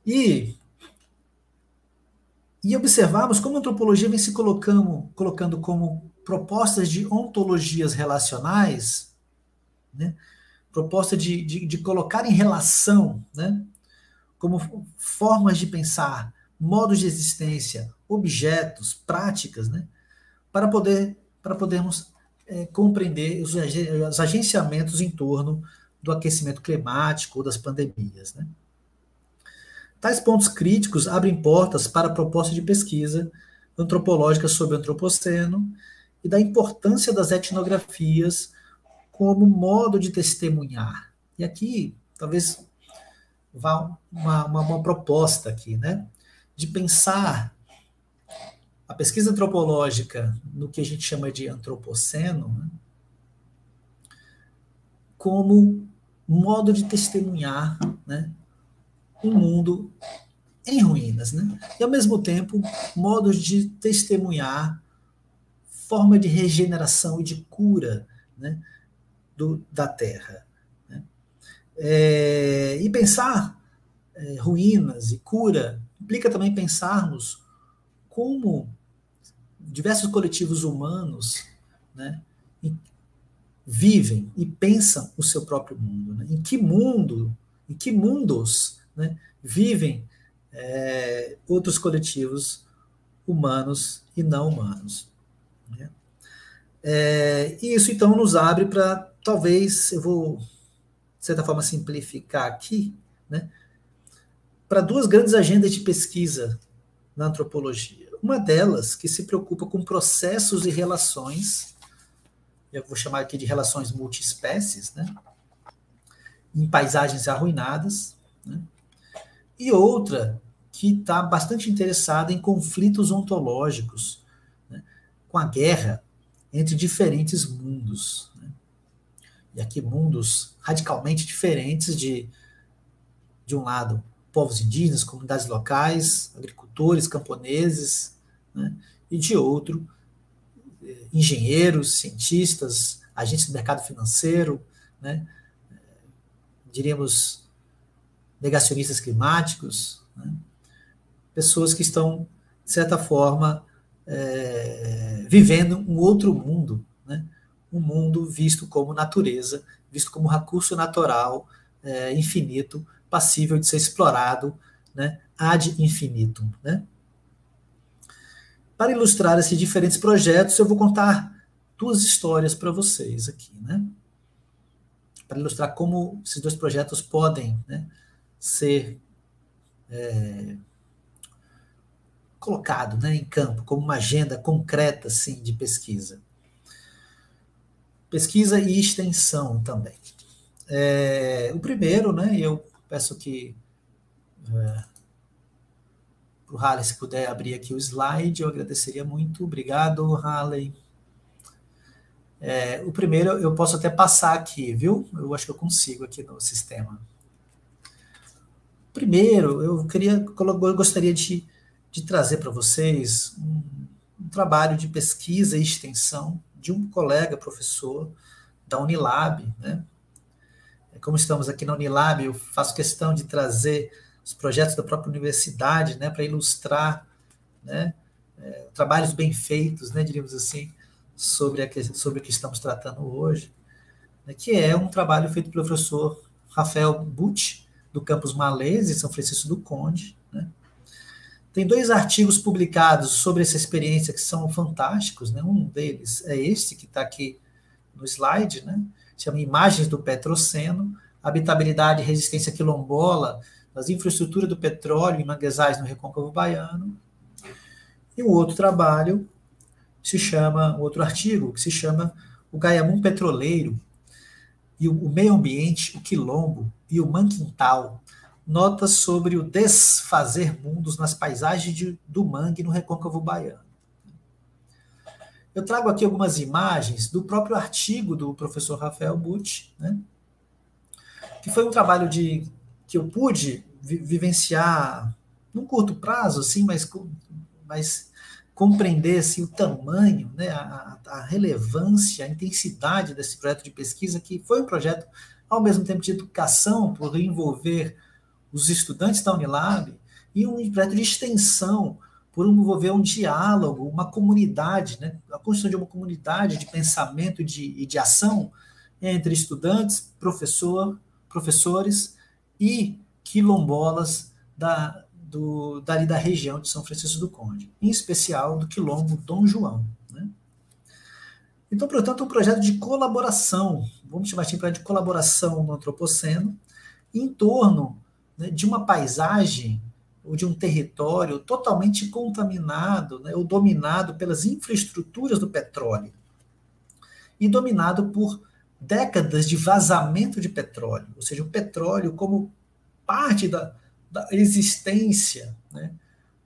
E observarmos como a antropologia vem se colocando como propostas de ontologias relacionais, né, proposta de colocar em relação, né, como formas de pensar, modos de existência, objetos, práticas, né, para podermos compreender os agenciamentos em torno do aquecimento climático ou das pandemias. Né. Tais pontos críticos abrem portas para a proposta de pesquisa antropológica sobre o antropoceno e da importância das etnografias como modo de testemunhar. E aqui, talvez, vá uma proposta aqui, né, de pensar a pesquisa antropológica no que a gente chama de antropoceno, né, como modo de testemunhar, né, um mundo em ruínas, né, e ao mesmo tempo modos de testemunhar forma de regeneração e de cura, né, da Terra. Né. E pensar ruínas e cura implica também pensarmos como diversos coletivos humanos, né, vivem e pensam o seu próprio mundo, né? Em que mundos, né, vivem outros coletivos humanos e não humanos, né? E isso, então, nos abre para, talvez, eu vou, de certa forma, simplificar aqui, né, para duas grandes agendas de pesquisa na antropologia. Uma delas, que se preocupa com processos e relações, eu vou chamar aqui de relações multiespécies, né, em paisagens arruinadas, né, e outra que está bastante interessada em conflitos ontológicos, né, com a guerra entre diferentes mundos, né, e aqui mundos radicalmente diferentes de um lado, povos indígenas, comunidades locais, agricultores, camponeses, né, e de outro, engenheiros, cientistas, agentes do mercado financeiro, né, diríamos negacionistas climáticos, né, pessoas que estão, de certa forma, vivendo um outro mundo, né, um mundo visto como natureza, visto como recurso natural, infinito, passível de ser explorado, né, ad infinitum, né? Para ilustrar esses diferentes projetos, eu vou contar duas histórias para vocês aqui, né? Para ilustrar como esses dois projetos podem, né, ser colocados, né, em campo, como uma agenda concreta, assim, de pesquisa. Pesquisa e extensão também. O primeiro, né, eu peço que para o Halley, se puder abrir aqui o slide, eu agradeceria muito. Obrigado, Halley. O primeiro eu posso até passar aqui, viu? Eu acho que eu consigo aqui no sistema. Primeiro, eu gostaria de trazer para vocês um trabalho de pesquisa e extensão de um colega professor da Unilab, né? Como estamos aqui na Unilab, eu faço questão de trazer os projetos da própria universidade, né, para ilustrar, né, trabalhos bem feitos, né, diríamos assim, sobre o que estamos tratando hoje, né, que é um trabalho feito pelo professor Rafael Butch, do campus Malês, em São Francisco do Conde, né. Tem 2 artigos publicados sobre essa experiência que são fantásticos, né. Um deles é este que está aqui no slide, né, chama Imagens do Petroceno, Habitabilidade e Resistência Quilombola das Infraestruturas do Petróleo em Manguezais no Recôncavo Baiano. E o outro trabalho outro artigo, que se chama O Gaiamum Petroleiro e o Meio Ambiente, o Quilombo e o Manquintal, notas sobre o desfazer mundos nas paisagens do mangue no Recôncavo Baiano. Eu trago aqui algumas imagens do próprio artigo do professor Rafael Butch, né, que foi um trabalho que eu pude vivenciar num curto prazo, assim, mas compreender assim, o tamanho, né, a relevância, a intensidade desse projeto de pesquisa, que foi um projeto, ao mesmo tempo, de educação, por envolver os estudantes da Unilab, e um projeto de extensão, por envolver um diálogo, uma comunidade, né, a construção de uma comunidade de pensamento e de ação entre estudantes, professores e quilombolas dali da região de São Francisco do Conde, em especial do quilombo Dom João, né? Então, portanto, um projeto de colaboração, vamos chamar assim, de colaboração no antropoceno, em torno, né, de uma paisagem ou de um território totalmente contaminado, né, ou dominado pelas infraestruturas do petróleo, e dominado por décadas de vazamento de petróleo, ou seja, o petróleo como parte da existência, né,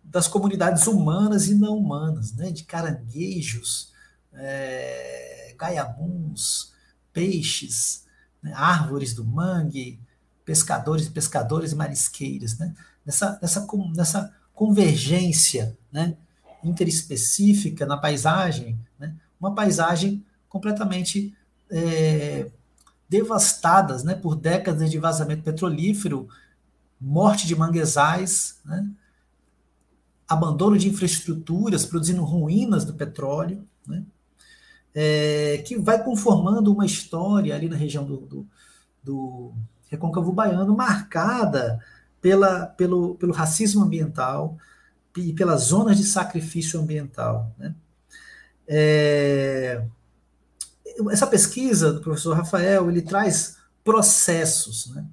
das comunidades humanas e não humanas, né, de caranguejos, gaiamuns, peixes, né, árvores do mangue, pescadores e marisqueiras, né, nessa convergência, né, interespecífica na paisagem, né, uma paisagem completamente devastadas, né, por décadas de vazamento petrolífero, morte de manguezais, né, abandono de infraestruturas, produzindo ruínas do petróleo, né, que vai conformando uma história ali na região do Recôncavo Baiano, marcada pelo racismo ambiental e pelas zonas de sacrifício ambiental, né? Essa pesquisa do professor Rafael, ele traz processos, né?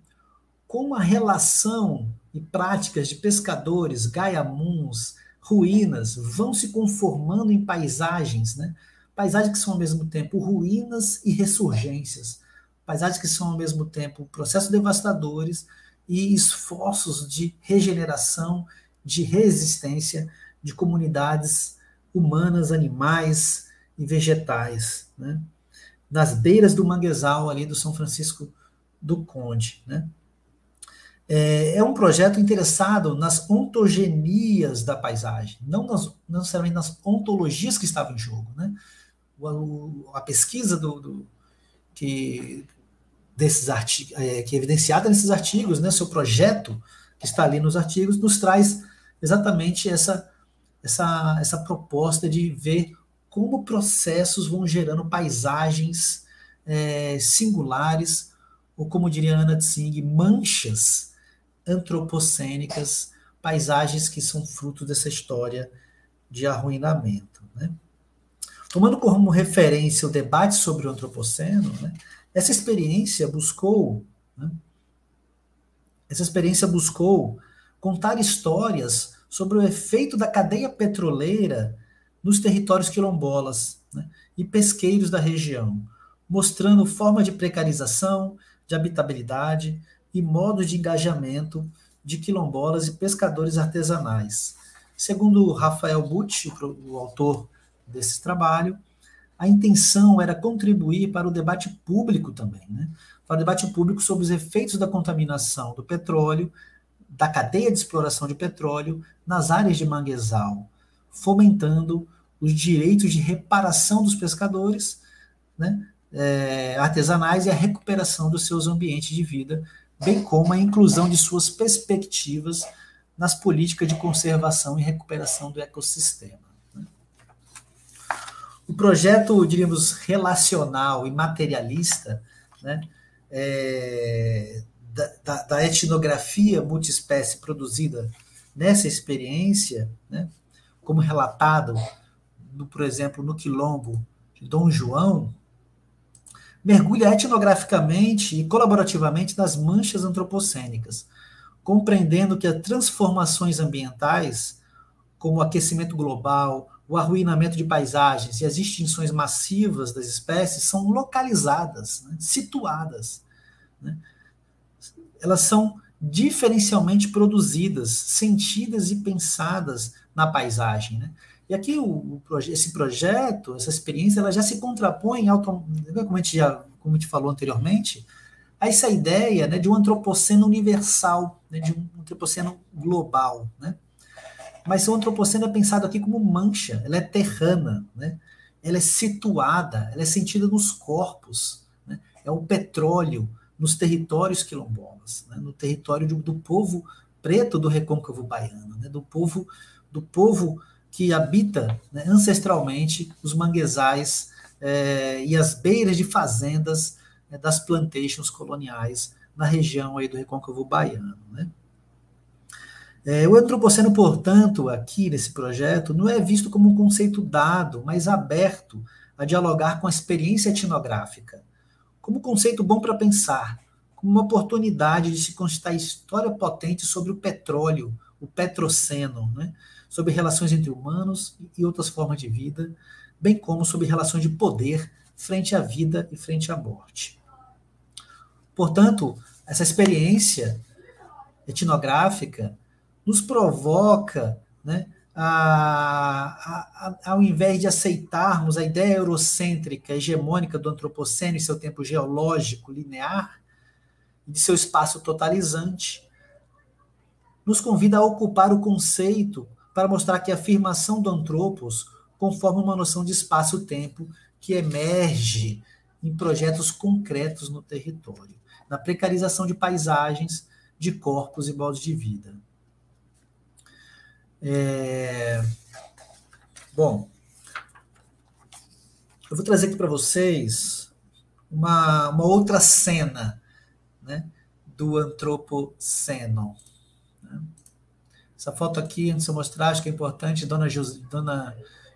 Como a relação e práticas de pescadores, gaiamuns, ruínas vão se conformando em paisagens, né? Paisagens que são ao mesmo tempo ruínas e ressurgências, paisagens que são ao mesmo tempo processos devastadores e esforços de regeneração, de resistência de comunidades humanas, animais e vegetais, né? Nas beiras do manguezal ali do São Francisco do Conde, né? É um projeto interessado nas ontogenias da paisagem, não necessariamente nas ontologias que estavam em jogo, né? A pesquisa que é evidenciada nesses artigos, né? Seu projeto que está ali nos artigos nos traz exatamente essa proposta de ver como processos vão gerando paisagens singulares, ou como diria Ana Tsing, manchas antropocênicas, paisagens que são fruto dessa história de arruinamento, né? Tomando como referência o debate sobre o antropoceno, né, essa experiência buscou contar histórias sobre o efeito da cadeia petroleira nos territórios quilombolas, né, e pesqueiros da região, mostrando forma de precarização, de habitabilidade e modos de engajamento de quilombolas e pescadores artesanais. Segundo Rafael Butti, o autor desse trabalho, a intenção era contribuir para o debate público também, né? Para o debate público sobre os efeitos da contaminação do petróleo, da cadeia de exploração de petróleo nas áreas de manguezal, fomentando os direitos de reparação dos pescadores, né, artesanais e a recuperação dos seus ambientes de vida, bem como a inclusão de suas perspectivas nas políticas de conservação e recuperação do ecossistema. O projeto, diríamos, relacional e materialista, né, da etnografia multiespécie produzida nessa experiência, né, como relatado, por exemplo, no Quilombo de Dom João, mergulha etnograficamente e colaborativamente nas manchas antropocênicas, compreendendo que as transformações ambientais, como o aquecimento global, o arruinamento de paisagens e as extinções massivas das espécies são localizadas, né, situadas, né? Elas são diferencialmente produzidas, sentidas e pensadas na paisagem, né? E aqui esse projeto, essa experiência, ela já se contrapõe, como a gente falou anteriormente, a essa ideia, né, de um antropoceno universal, né, de um antropoceno global, né? Mas o antropoceno é pensado aqui como mancha, ela é terrana, né? Ela é situada, ela é sentida nos corpos, né? É o petróleo nos territórios quilombolas, né? No território do povo preto do Recôncavo Baiano, né? Do povo que habita, né, ancestralmente os manguezais e as beiras de fazendas das plantations coloniais na região aí do Recôncavo Baiano, né? O antropoceno, portanto, aqui nesse projeto, não é visto como um conceito dado, mas aberto a dialogar com a experiência etnográfica, como um conceito bom para pensar, como uma oportunidade de se contar história potente sobre o petróleo, o petroceno, né? Sobre relações entre humanos e outras formas de vida, bem como sobre relações de poder frente à vida e frente à morte. Portanto, essa experiência etnográfica nos provoca, né, ao invés de aceitarmos a ideia eurocêntrica, hegemônica do antropoceno e seu tempo geológico linear, de seu espaço totalizante, nos convida a ocupar o conceito para mostrar que a afirmação do antropos conforma uma noção de espaço-tempo que emerge em projetos concretos no território, na precarização de paisagens, de corpos e modos de vida. Bom, eu vou trazer aqui para vocês uma outra cena, né, do antropoceno. Né? Essa foto aqui, antes de eu mostrar, acho que é importante, Dona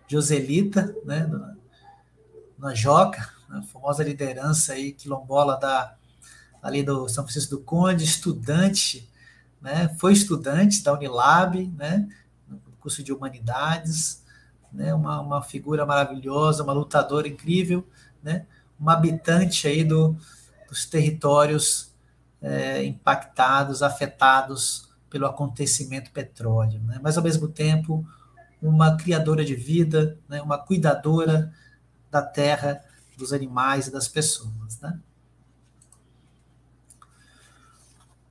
Joselita, né, Dona Joca, a famosa liderança aí, quilombola ali do São Francisco do Conde, estudante, né, foi estudante da Unilab, né, no curso de Humanidades, né, uma figura maravilhosa, uma lutadora incrível, né, uma habitante aí dos territórios impactados, afetados pelo acontecimento petróleo, né, mas ao mesmo tempo uma criadora de vida, né, uma cuidadora da terra, dos animais e das pessoas, né?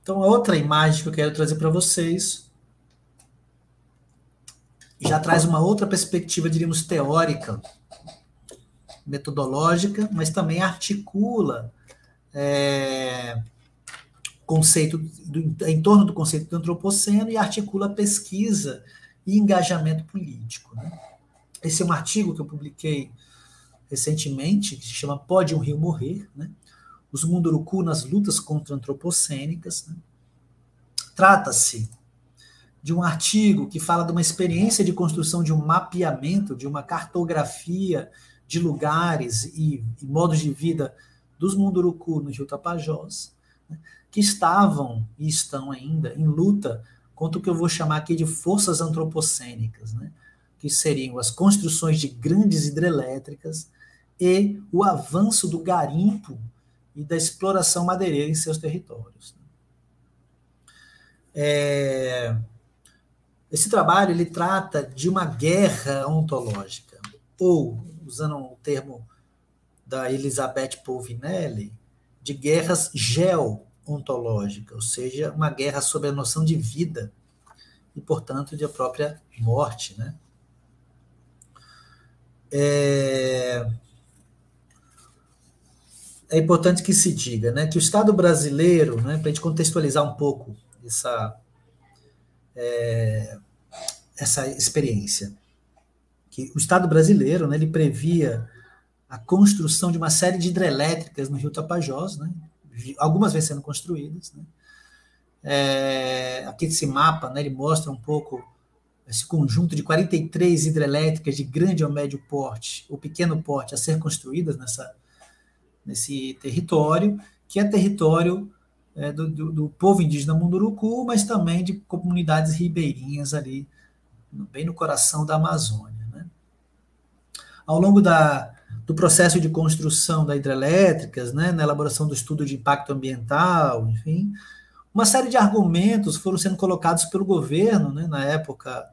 Então, a outra imagem que eu quero trazer para vocês já traz uma outra perspectiva, diríamos, teórica, metodológica, mas também articula conceito em torno do conceito do antropoceno e articula pesquisa e engajamento político. Né? Esse é um artigo que eu publiquei recentemente, que se chama Pode um Rio Morrer? Né? Os Munduruku nas lutas contra-antropocênicas. Né? Trata-se de um artigo que fala de uma experiência de construção de um mapeamento, de uma cartografia de lugares e modos de vida dos Munduruku no Rio Tapajós, né, que estavam e estão ainda em luta contra o que eu vou chamar aqui de forças antropocênicas, né, que seriam as construções de grandes hidrelétricas e o avanço do garimpo e da exploração madeireira em seus territórios. Esse trabalho ele trata de uma guerra ontológica, ou, usando o termo da Elizabeth Povinelli, de guerras geo-ontológicas, ou seja, uma guerra sobre a noção de vida e, portanto, de a própria morte. Né? É importante que se diga, né, que o Estado brasileiro, né, para a gente contextualizar um pouco essa experiência, que o Estado brasileiro, né, ele previa a construção de uma série de hidrelétricas no Rio Tapajós, né, algumas vêm sendo construídas. Né. Aqui esse mapa, né, ele mostra um pouco esse conjunto de 43 hidrelétricas de grande ou médio porte, ou pequeno porte, a ser construídas nesse território, que é território do povo indígena Munduruku, mas também de comunidades ribeirinhas ali, bem no coração da Amazônia. Né? Ao longo do processo de construção das hidrelétricas, né, na elaboração do estudo de impacto ambiental, enfim, uma série de argumentos foram sendo colocados pelo governo, né, na época,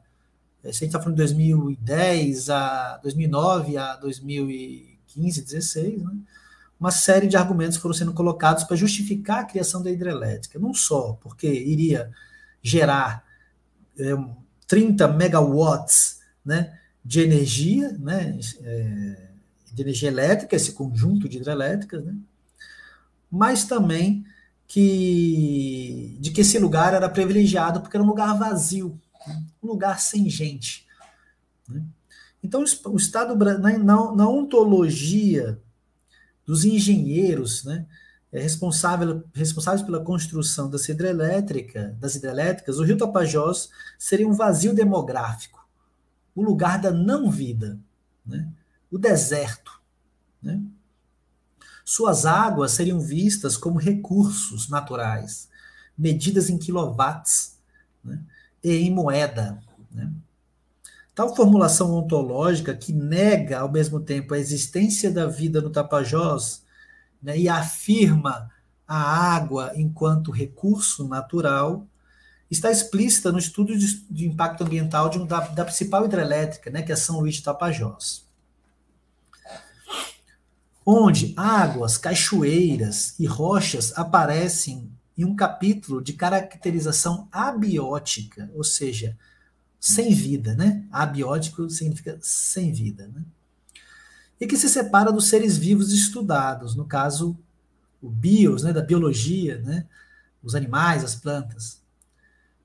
se a gente está falando de 2010 a 2009 a 2015, 2016, né, uma série de argumentos foram sendo colocados para justificar a criação da hidrelétrica, não só porque iria gerar 30 megawatts, né, de energia, né, de energia elétrica, esse conjunto de hidrelétricas, né, mas também de que esse lugar era privilegiado porque era um lugar vazio, né, um lugar sem gente. Né. Então, o Estado, na ontologia dos engenheiros, né, responsáveis pela construção das hidrelétricas, o Rio Tapajós seria um vazio demográfico, o lugar da não-vida, né, o deserto. Né. Suas águas seriam vistas como recursos naturais, medidas em quilowatts, né, e em moeda. Né. Tal formulação ontológica que nega, ao mesmo tempo, a existência da vida no Tapajós, né, e afirma a água enquanto recurso natural, está explícita no estudo de impacto ambiental da principal hidrelétrica, né, que é São Luís de Tapajós, onde águas, cachoeiras e rochas aparecem em um capítulo de caracterização abiótica, ou seja, sem vida, né? Abiótico significa sem vida, né? E que se separa dos seres vivos estudados, no caso, o bios, né, da biologia, né, os animais, as plantas.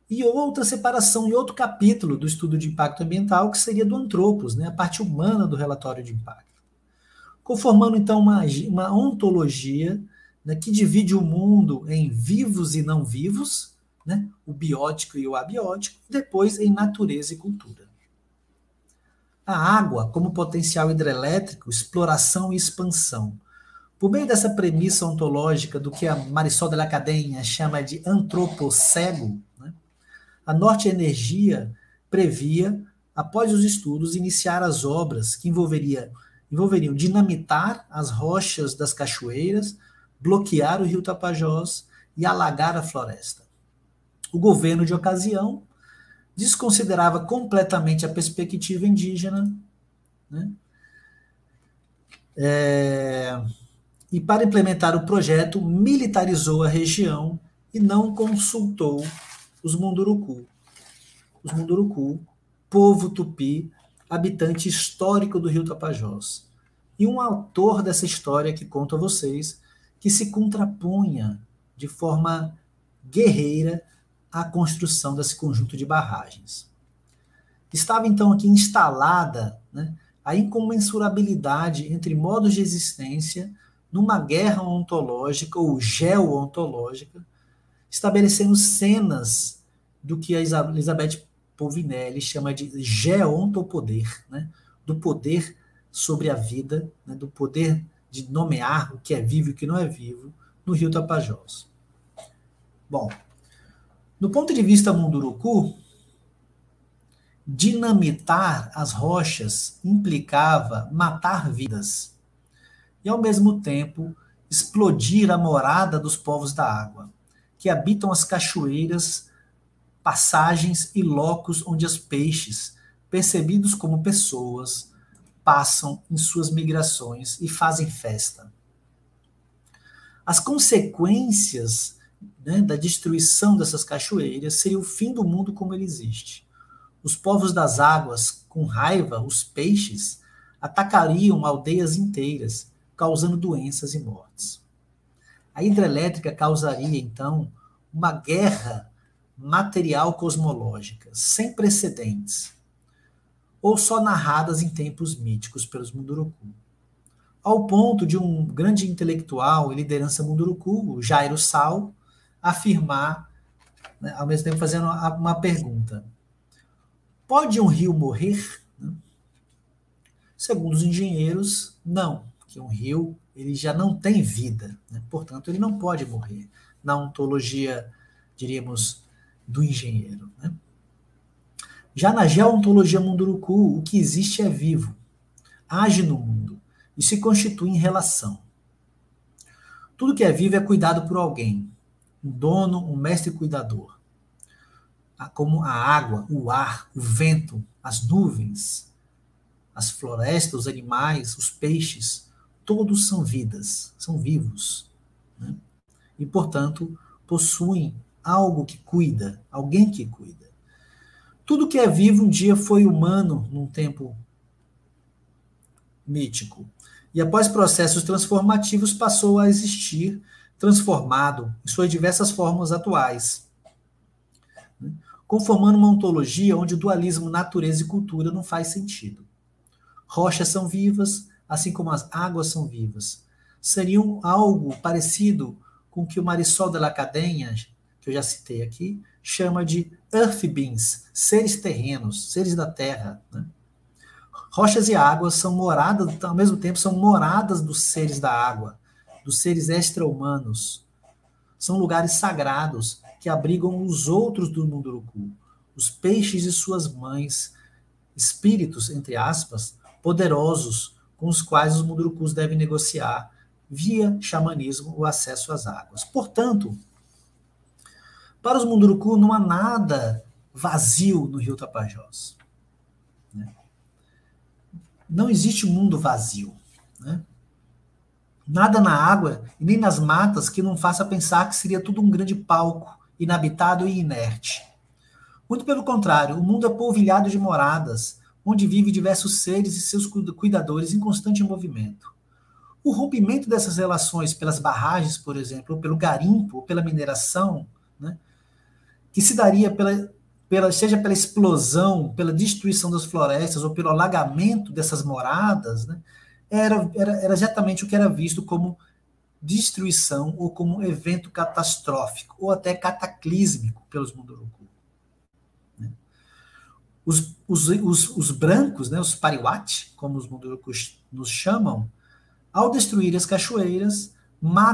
E outra separação em outro capítulo do estudo de impacto ambiental, que seria do antropos, né, a parte humana do relatório de impacto. conformando então uma ontologia, né, que divide o mundo em vivos e não vivos, né, o biótico e o abiótico, depois em natureza e cultura. A água como potencial hidrelétrico, exploração e expansão. Por meio dessa premissa ontológica do que a Marisol de la Cadenha chama de antropocego, né, a Norte Energia previa, após os estudos, iniciar as obras que envolveriam dinamitar as rochas das cachoeiras, bloquear o rio Tapajós e alagar a floresta. O governo de ocasião desconsiderava completamente a perspectiva indígena, né? E para implementar o projeto, militarizou a região e não consultou os Munduruku. Os Munduruku, povo tupi, habitante histórico do rio Tapajós. E um autor dessa história que conto a vocês, que se contrapunha de forma guerreira à construção desse conjunto de barragens. Estava então aqui instalada, né, a incomensurabilidade entre modos de existência numa guerra ontológica ou geoontológica, estabelecendo cenas do que a Elizabeth Povinelli chama de geontopoder, né, do poder sobre a vida, né, do poder de nomear o que é vivo e o que não é vivo no rio Tapajós. Bom, do ponto de vista Munduruku, dinamitar as rochas implicava matar vidas e, ao mesmo tempo, explodir a morada dos povos da água, que habitam as cachoeiras, passagens e locos onde os peixes, percebidos como pessoas, passam em suas migrações e fazem festa. As consequências, né, da destruição dessas cachoeiras seria o fim do mundo como ele existe. Os povos das águas, com raiva, os peixes, atacariam aldeias inteiras, causando doenças e mortes. A hidrelétrica causaria, então, uma guerra material cosmológica, sem precedentes, ou só narradas em tempos míticos pelos Munduruku. Ao ponto de um grande intelectual e liderança Munduruku, o Jairo Sal, afirmar, né, ao mesmo tempo fazendo uma pergunta: pode um rio morrer? Segundo os engenheiros, não, porque um rio ele já não tem vida, né? Portanto, ele não pode morrer, na ontologia, diríamos, do engenheiro, né? Já na geontologia Munduruku, o que existe é vivo, age no mundo e se constitui em relação. Tudo que é vivo é cuidado por alguém, um dono, um mestre cuidador. Como a água, o ar, o vento, as nuvens, as florestas, os animais, os peixes, todos são vidas, são vivos, né? E, portanto, possuem algo que cuida, alguém que cuida. Tudo que é vivo um dia foi humano num tempo mítico. E após processos transformativos passou a existir transformado em suas diversas formas atuais, conformando uma ontologia onde o dualismo natureza e cultura não faz sentido. Rochas são vivas, assim como as águas são vivas. Seriam algo parecido com o que o Marisol de la Cadenha, que eu já citei aqui, chama de earth beings, seres terrenos, seres da terra, né? Rochas e águas são moradas, ao mesmo tempo, são moradas dos seres da água, dos seres extra-humanos. São lugares sagrados que abrigam os outros do Munduruku, os peixes e suas mães, espíritos, entre aspas, poderosos, com os quais os Mundurukus devem negociar, via xamanismo, o acesso às águas. Portanto, para os Munduruku não há nada vazio no rio Tapajós, né? Não existe mundo vazio, né? Nada na água e nem nas matas que não faça pensar que seria tudo um grande palco, inabitado e inerte. Muito pelo contrário, o mundo é polvilhado de moradas, onde vivem diversos seres e seus cuidadores em constante movimento. O rompimento dessas relações pelas barragens, por exemplo, ou pelo garimpo, ou pela mineração, né, que se daria seja pela explosão, pela destruição das florestas ou pelo alagamento dessas moradas, né, era exatamente o que era visto como destruição ou como evento catastrófico, ou até cataclísmico pelos Munduruku. Né? Os brancos, né, os pariwati, como os Mundurukus nos chamam, ao destruir as cachoeiras, a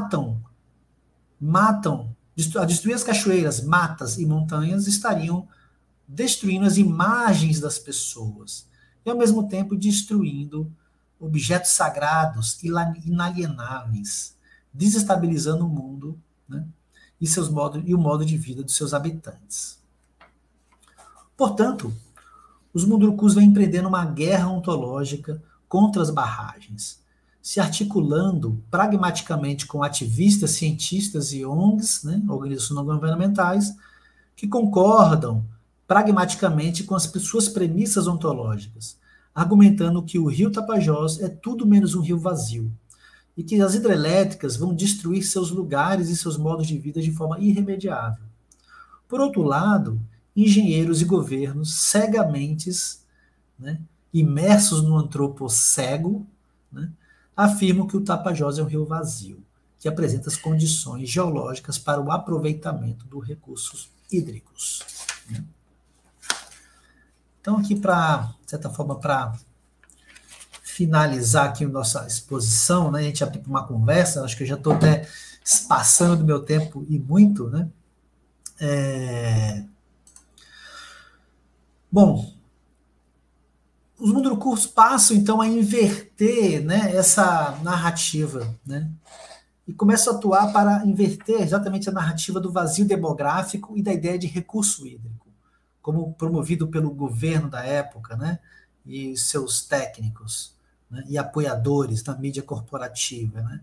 destruir as cachoeiras, matas e montanhas, estariam destruindo as imagens das pessoas e, ao mesmo tempo, destruindo objetos sagrados inalienáveis, desestabilizando o mundo, né, e o modo de vida dos seus habitantes. Portanto, os Mundurukus vêm empreendendo uma guerra ontológica contra as barragens, se articulando pragmaticamente com ativistas, cientistas e ONGs, né, organizações não governamentais, que concordam pragmaticamente com as suas premissas ontológicas, argumentando que o rio Tapajós é tudo menos um rio vazio, e que as hidrelétricas vão destruir seus lugares e seus modos de vida de forma irremediável. Por outro lado, engenheiros e governos cegamente, né, imersos no antropocego, né, afirmam que o Tapajós é um rio vazio, que apresenta as condições geológicas para o aproveitamento dos recursos hídricos. Né. Então, aqui, de certa forma, para finalizar aqui a nossa exposição, né, a gente abrir uma conversa, acho que eu já estou até passando do meu tempo e muito, né? Bom, os Mundurukus passam, então, a inverter, né, essa narrativa, né, e começam a atuar para inverter exatamente a narrativa do vazio demográfico e da ideia de recurso hídrico, como promovido pelo governo da época, né, e seus técnicos, né, e apoiadores da mídia corporativa. Né.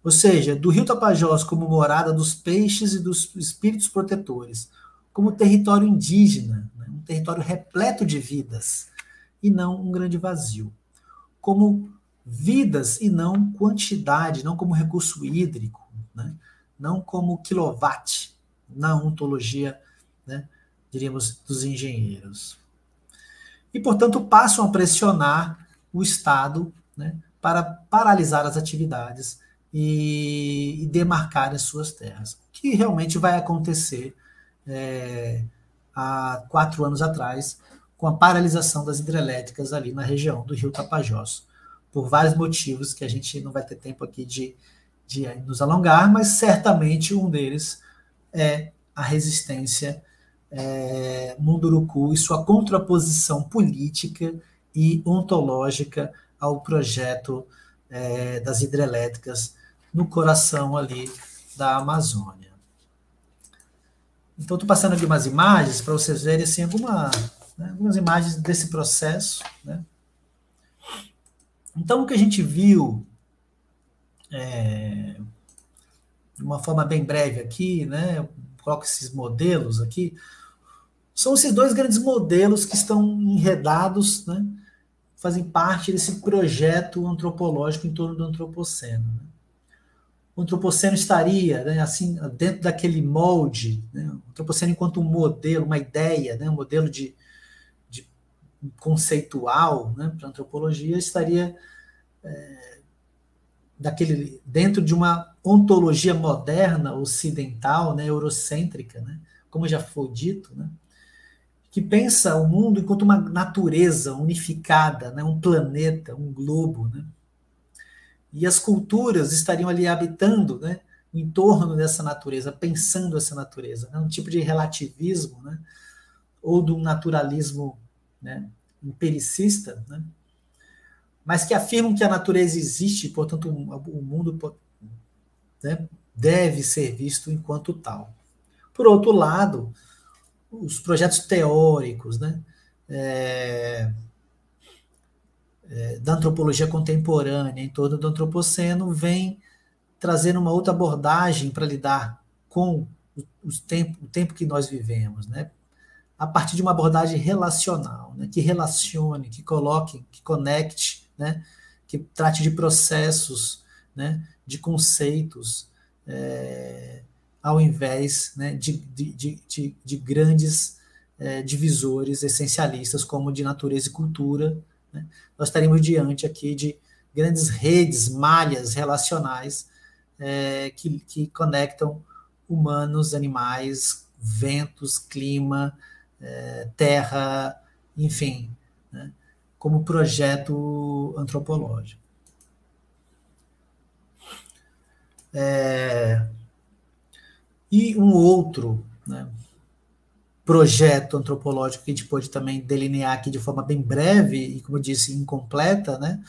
Ou seja, do rio Tapajós como morada dos peixes e dos espíritos protetores, como território indígena, né, um território repleto de vidas, e não um grande vazio. Como vidas e não quantidade, não como recurso hídrico, né, não como quilowatt, na ontologia, né, diríamos, dos engenheiros. E, portanto, passam a pressionar o Estado, né, para paralisar as atividades e demarcar as suas terras. O que realmente vai acontecer há 4 anos atrás, com a paralisação das hidrelétricas ali na região do rio Tapajós, por vários motivos que a gente não vai ter tempo aqui de nos alongar, mas certamente um deles é a resistência Munduruku e sua contraposição política e ontológica ao projeto das hidrelétricas no coração ali da Amazônia. Então, estou passando aqui umas imagens para vocês verem assim, algumas imagens desse processo. Né? Então, o que a gente viu, de uma forma bem breve aqui, né? Eu coloco esses modelos aqui, são esses 2 grandes modelos que estão enredados, né? Fazem parte desse projeto antropológico em torno do antropoceno. Né? O antropoceno estaria, né, assim, dentro daquele molde, né? O antropoceno enquanto um modelo, uma ideia, né, um modelo de conceitual, né, para a antropologia, estaria dentro de uma ontologia moderna, ocidental, né, eurocêntrica, né, como já foi dito, né, que pensa o mundo enquanto uma natureza unificada, né, um planeta, um globo, né, e as culturas estariam ali habitando, né, em torno dessa natureza, pensando essa natureza, né, um tipo de relativismo, né, ou de um naturalismo, né, empiricista, né, mas que afirmam que a natureza existe, portanto o mundo, né, deve ser visto enquanto tal. Por outro lado, os projetos teóricos, né, da antropologia contemporânea em torno do antropoceno vêm trazendo uma outra abordagem para lidar com o tempo que nós vivemos, né, a partir de uma abordagem relacional, né, que relacione, que coloque, que conecte, né, que trate de processos, né, de conceitos, ao invés, né, de grandes divisores essencialistas como de natureza e cultura. Né. Nós estaríamos diante aqui de grandes redes, malhas relacionais que conectam humanos, animais, ventos, clima, terra, enfim, né, como projeto antropológico. E um outro, né, projeto antropológico que a gente pode também delinear aqui de forma bem breve e, como eu disse, incompleta, né,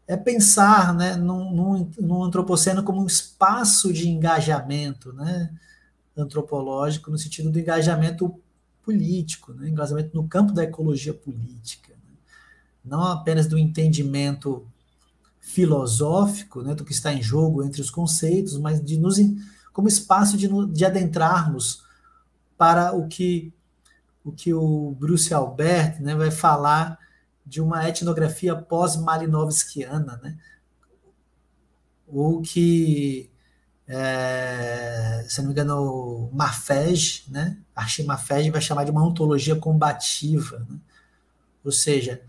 é pensar, né, num antropoceno como um espaço de engajamento, né, antropológico, no sentido do engajamento político, né, engajamento no campo da ecologia política, né, não apenas do entendimento filosófico, né, do que está em jogo entre os conceitos, mas como espaço de adentrarmos para o que o Bruce Albert, né, vai falar de uma etnografia pós-Malinowskiana, né, ou que, se não me engano, o Mafege, né, Archie Mafege vai chamar de uma ontologia combativa, né, ou seja,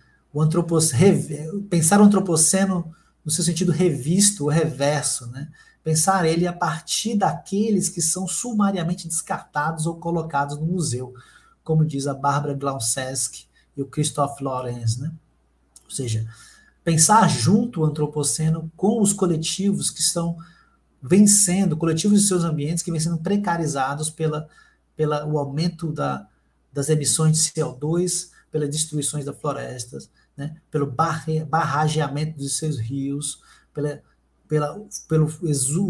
pensar o antropoceno no seu sentido revisto ou reverso, né, pensar ele a partir daqueles que são sumariamente descartados ou colocados no museu, como diz a Barbara Glaucesky e o Christoph Lorenz, né? Ou seja, pensar junto o antropoceno com os coletivos que estão vencendo, coletivos de seus ambientes que vêm sendo precarizados o aumento das emissões de CO2, pelas destruições das florestas, né? Pelo barrageamento dos seus rios, pela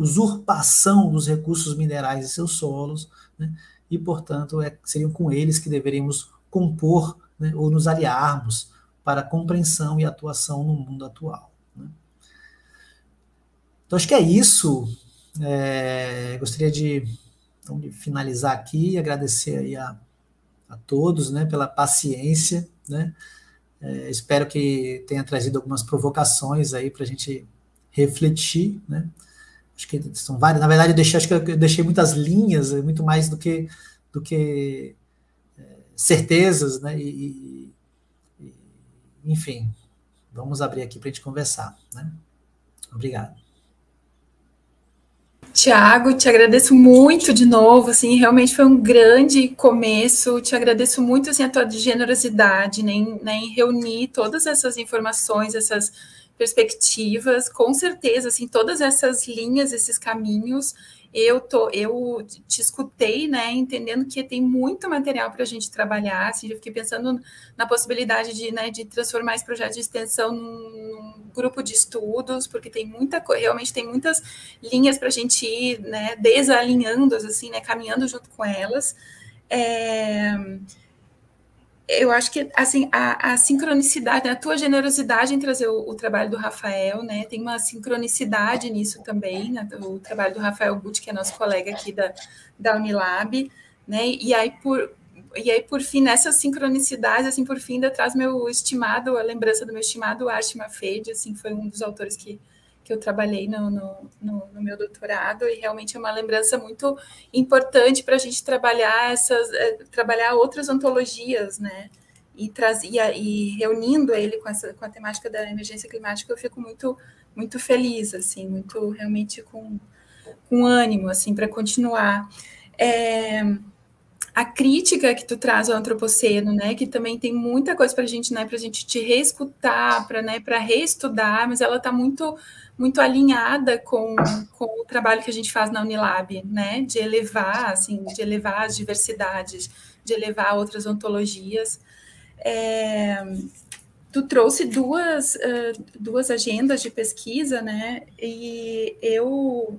usurpação dos recursos minerais de seus solos, né? E, portanto, seriam com eles que deveríamos compor, né, ou nos aliarmos para a compreensão e atuação no mundo atual, né? Então, acho que é isso. Gostaria de finalizar aqui e agradecer aí a todos, né, pela paciência, né? Espero que tenha trazido algumas provocações aí para a gente refletir, né? Acho que são várias. Na verdade, acho que eu deixei muitas linhas, muito mais do que certezas, né? Enfim, vamos abrir aqui para a gente conversar, né? Obrigado. Tiago, te agradeço muito de novo, assim, realmente foi um grande começo, te agradeço muito, assim, a tua generosidade, né, em reunir todas essas informações, essas perspectivas, com certeza, assim, todas essas linhas, esses caminhos, eu te escutei, né, entendendo que tem muito material para a gente trabalhar, assim, eu fiquei pensando na possibilidade de transformar esse projeto de extensão num grupo de estudos, porque realmente tem muitas linhas para a gente ir, né, desalinhando, assim, né, caminhando junto com elas. Eu acho que, assim, a sincronicidade, a tua generosidade em trazer o trabalho do Rafael, né, tem uma sincronicidade nisso também, né, o trabalho do Rafael Guti, que é nosso colega aqui da Unilab, né, e aí, por fim, nessa sincronicidade, assim, por fim, ainda traz a lembrança do meu estimado Archie Mafege, assim, foi um dos autores que eu trabalhei no meu doutorado, e realmente é uma lembrança muito importante para a gente trabalhar outras ontologias, né? E reunindo ele com a temática da emergência climática, eu fico muito, muito feliz, assim, muito realmente com ânimo, assim, para continuar. A crítica que tu traz ao antropoceno, né, que também tem muita coisa para a gente, né, para a gente te reescutar, para reestudar, mas ela está muito, muito alinhada com o trabalho que a gente faz na Unilab, né, de elevar as diversidades, de elevar outras ontologias. Tu trouxe duas agendas de pesquisa, né, e eu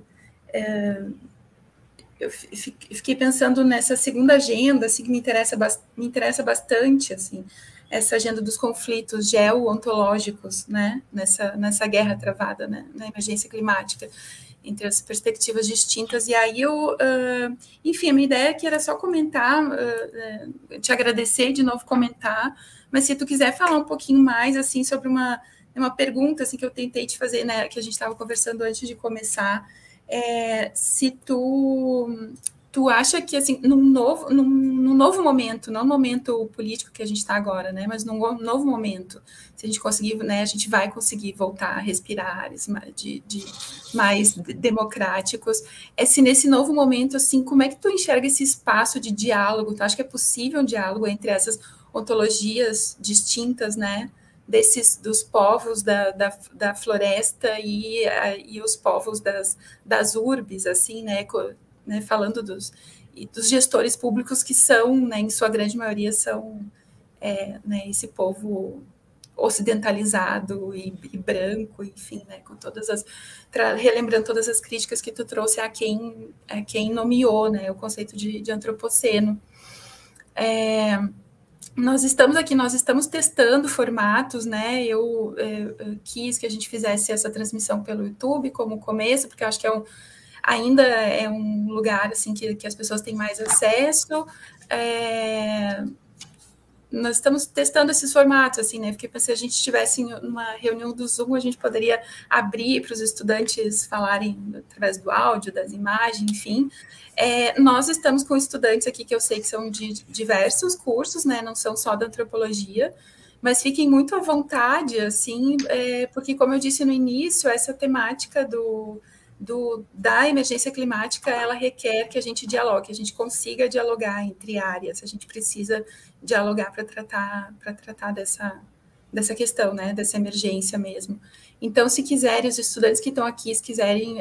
fiquei pensando nessa segunda agenda, assim, que me interessa bastante, assim, essa agenda dos conflitos geontológicos, né, nessa guerra travada, né, na emergência climática, entre as perspectivas distintas. E aí enfim, a minha ideia aqui era só comentar, te agradecer de novo, comentar, mas se tu quiser falar um pouquinho mais, assim, sobre uma pergunta, assim, que eu tentei te fazer, né, que a gente estava conversando antes de começar, se tu Tu acha que, assim, num novo momento, não no momento político que a gente está agora, né, mas num novo momento, se a gente conseguir, né, a gente vai conseguir voltar a respirar ares mais democráticos, se nesse novo momento, assim, como é que tu enxerga esse espaço de diálogo? Tu acha que é possível um diálogo entre essas ontologias distintas, né, dos povos da floresta e os povos das urbes, assim, né, falando dos gestores públicos que são, né, em sua grande maioria, são né, esse povo ocidentalizado e branco, enfim, né, com relembrando todas as críticas que tu trouxe a quem nomeou, né, o conceito de antropoceno. Nós estamos testando formatos, né? Eu quis que a gente fizesse essa transmissão pelo YouTube como começo, porque eu acho que ainda é um lugar assim que as pessoas têm mais acesso. Nós estamos testando esses formatos, assim, né? Porque se a gente estivesse em uma reunião do Zoom, a gente poderia abrir para os estudantes falarem através do áudio, das imagens, enfim. Nós estamos com estudantes aqui que eu sei que são de diversos cursos, né? Não são só da antropologia, mas fiquem muito à vontade, assim, porque, como eu disse no início, essa temática da emergência climática, ela requer que a gente dialogue, que a gente consiga dialogar entre áreas, a gente precisa dialogar para tratar dessa questão, né, dessa emergência mesmo. Então, se quiserem, os estudantes que estão aqui, se quiserem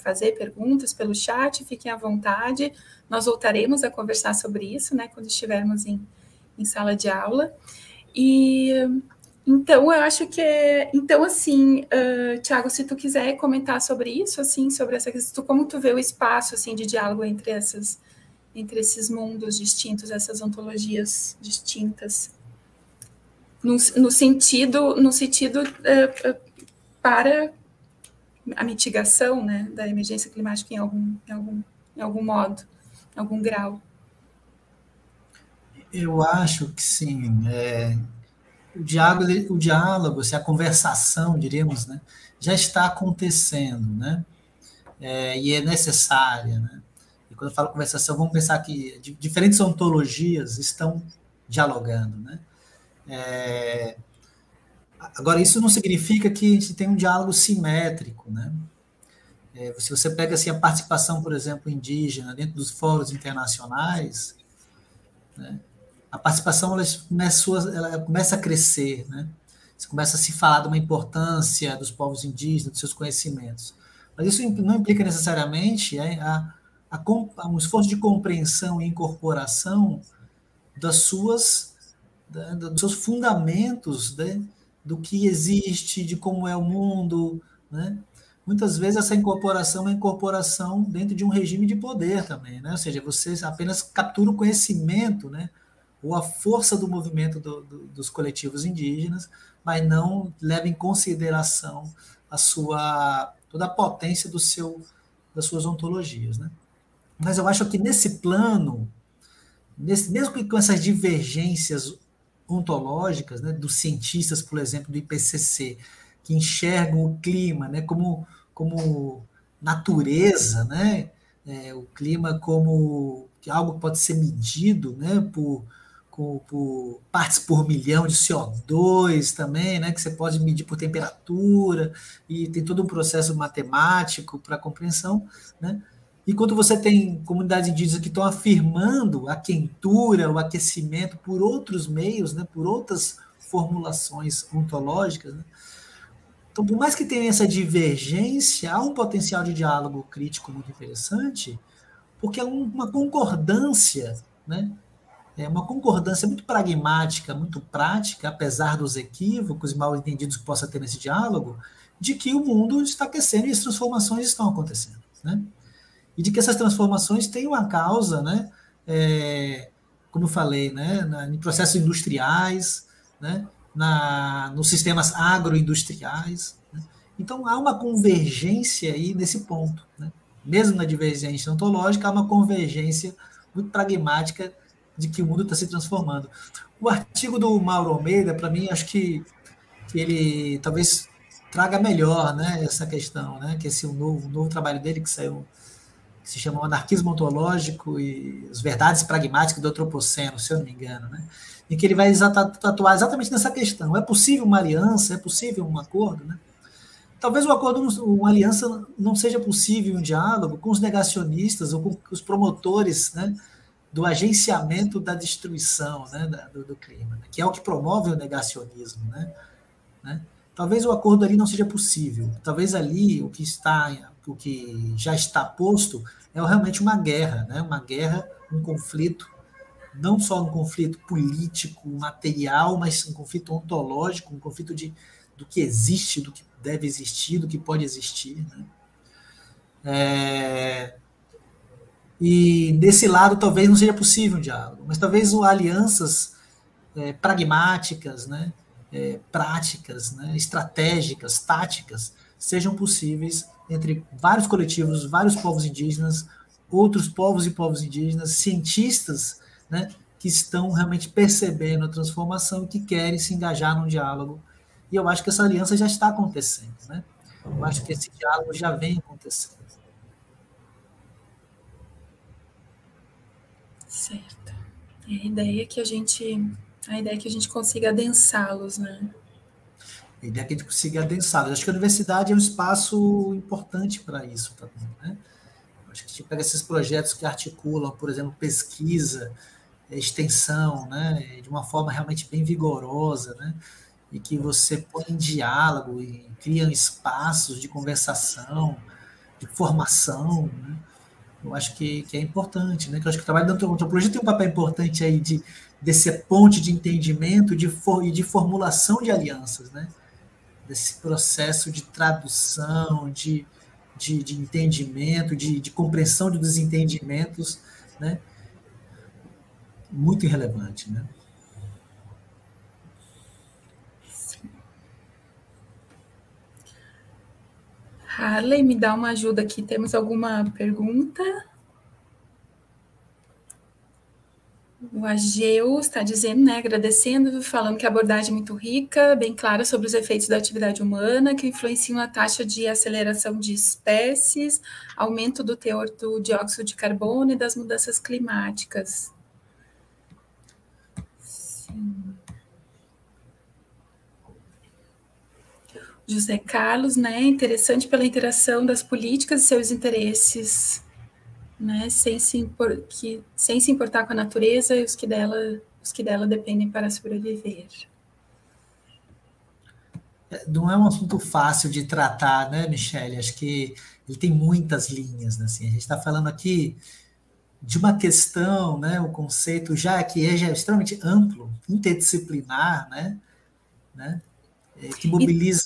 fazer perguntas pelo chat, fiquem à vontade, nós voltaremos a conversar sobre isso, né, quando estivermos em sala de aula. Então, eu acho que então, assim, Tiago, se tu quiser comentar sobre isso, assim, sobre essa questão, como tu vê o espaço, assim, de diálogo entre esses mundos distintos, essas ontologias distintas, no sentido para a mitigação, né, da emergência climática em algum modo, em algum grau. Eu acho que sim. O diálogo, assim, a conversação, diríamos, né, já está acontecendo, né, e é necessária, né. E quando eu falo conversação, vamos pensar que diferentes ontologias estão dialogando, né. Agora, isso não significa que a gente tem um diálogo simétrico, né. Se você pega assim, a participação, por exemplo, indígena dentro dos fóruns internacionais, né, a participação ela começa a crescer, né? Você começa a se falar de uma importância dos povos indígenas, dos seus conhecimentos. Mas isso não implica necessariamente um esforço de compreensão e incorporação dos seus fundamentos, né? Do que existe, de como é o mundo, né? Muitas vezes essa incorporação é incorporação dentro de um regime de poder também, né? Ou seja, você apenas captura o conhecimento, né? Ou a força do movimento dos coletivos indígenas, mas não leva em consideração toda a potência das suas ontologias, né? Mas eu acho que nesse plano, mesmo com essas divergências ontológicas, né, dos cientistas, por exemplo, do IPCC, que enxergam o clima, né, como natureza, né, o clima como algo que pode ser medido, né, por partes por milhão de CO2 também, né, que você pode medir por temperatura, e tem todo um processo matemático para compreensão, né? Enquanto você tem comunidades indígenas que estão afirmando a quentura, o aquecimento por outros meios, né, por outras formulações ontológicas, né? Então, por mais que tenha essa divergência, há um potencial de diálogo crítico muito interessante, porque é uma concordância, né? É uma concordância muito pragmática, muito prática, apesar dos equívocos e mal entendidos que possa ter nesse diálogo, de que o mundo está aquecendo e as transformações estão acontecendo, né? E de que essas transformações têm uma causa, né? Como eu falei, né? Em processos industriais, né? Nos sistemas agroindustriais, né? Então, há uma convergência aí nesse ponto, né? Mesmo na divergência ontológica, há uma convergência muito pragmática de que o mundo está se transformando. O artigo do Mauro Almeida, para mim, acho que ele talvez traga melhor, né, essa questão, né, que esse novo trabalho dele que saiu que se chama o Anarquismo Ontológico e as Verdades Pragmáticas do Antropoceno, se eu não me engano, né? Em que ele vai atuar exatamente nessa questão. É possível uma aliança? É possível um acordo? Né? Talvez o acordo, uma aliança não seja possível um diálogo com os negacionistas ou com os promotores, né, do agenciamento da destruição, né, do clima, né, que é o que promove o negacionismo. Né? Talvez o acordo ali não seja possível. Talvez ali o que já está posto é realmente uma guerra, né, um conflito, não só um conflito político, material, mas um conflito ontológico, um conflito do que existe, do que deve existir, do que pode existir. Né? E desse lado talvez não seja possível um diálogo, mas talvez alianças pragmáticas, né? Práticas, né? Estratégicas, táticas, sejam possíveis entre vários coletivos, vários povos indígenas, outros povos e povos indígenas, cientistas, né? Que estão realmente percebendo a transformação e que querem se engajar num diálogo. E eu acho que essa aliança já está acontecendo. Né? Eu acho que esse diálogo já vem acontecendo. Certo. A ideia é que a gente consiga adensá-los, né? A ideia é que a gente consiga adensá-los. Acho que a universidade é um espaço importante para isso também. Né? Acho que a gente pega esses projetos que articulam, por exemplo, pesquisa, extensão, né? De uma forma realmente bem vigorosa, né? E que você põe em diálogo e cria espaços de conversação, de formação, né? Eu acho que é importante, né? Eu acho que o trabalho da antropologia tem um papel importante aí desse ponte de entendimento e de formulação de alianças, né? Desse processo de tradução, de entendimento, de compreensão de desentendimentos, né? Muito irrelevante, né? Harley, me dá uma ajuda aqui. Temos alguma pergunta? O Ageu está dizendo, né, agradecendo, falando que a abordagem é muito rica, bem clara sobre os efeitos da atividade humana, que influenciam a taxa de aceleração de espécies, aumento do teor do dióxido de carbono e das mudanças climáticas. Sim. José Carlos, né, interessante pela interação das políticas e seus interesses, né, sem se importar com a natureza e os que dela dependem para sobreviver. Não é um assunto fácil de tratar, né, Michele? Acho que ele tem muitas linhas, né? Assim, a gente está falando aqui de uma questão, né, o conceito já é extremamente amplo, interdisciplinar, né, que mobiliza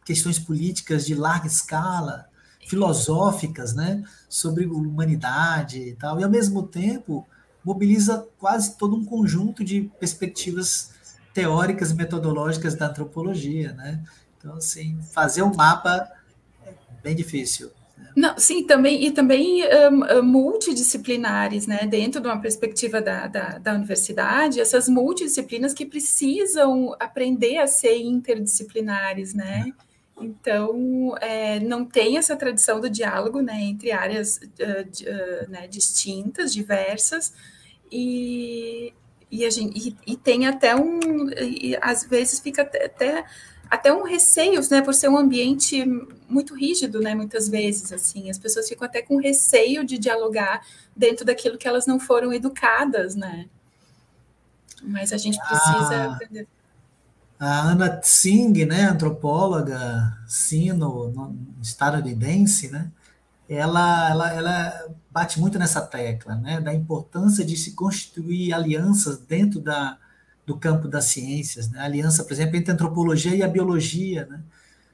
questões políticas de larga escala, filosóficas, né, sobre humanidade e tal, e ao mesmo tempo mobiliza quase todo um conjunto de perspectivas teóricas e metodológicas da antropologia, né? Então, assim, fazer um mapa é bem difícil. Não, sim, também multidisciplinares, né? Dentro de uma perspectiva da universidade, essas multidisciplinas que precisam aprender a ser interdisciplinares, né? Então, não tem essa tradição do diálogo, né, entre áreas né, distintas, diversas, e tem até às vezes fica até um receio, né, por ser um ambiente muito rígido, né, muitas vezes, assim, as pessoas ficam até com receio de dialogar dentro daquilo que elas não foram educadas, né, mas a gente precisa aprender. A Anna Tsing, né, antropóloga sino-estadunidense, né, ela bate muito nessa tecla, né, da importância de se constituir alianças dentro do campo das ciências, né, aliança, por exemplo, entre a antropologia e a biologia, né.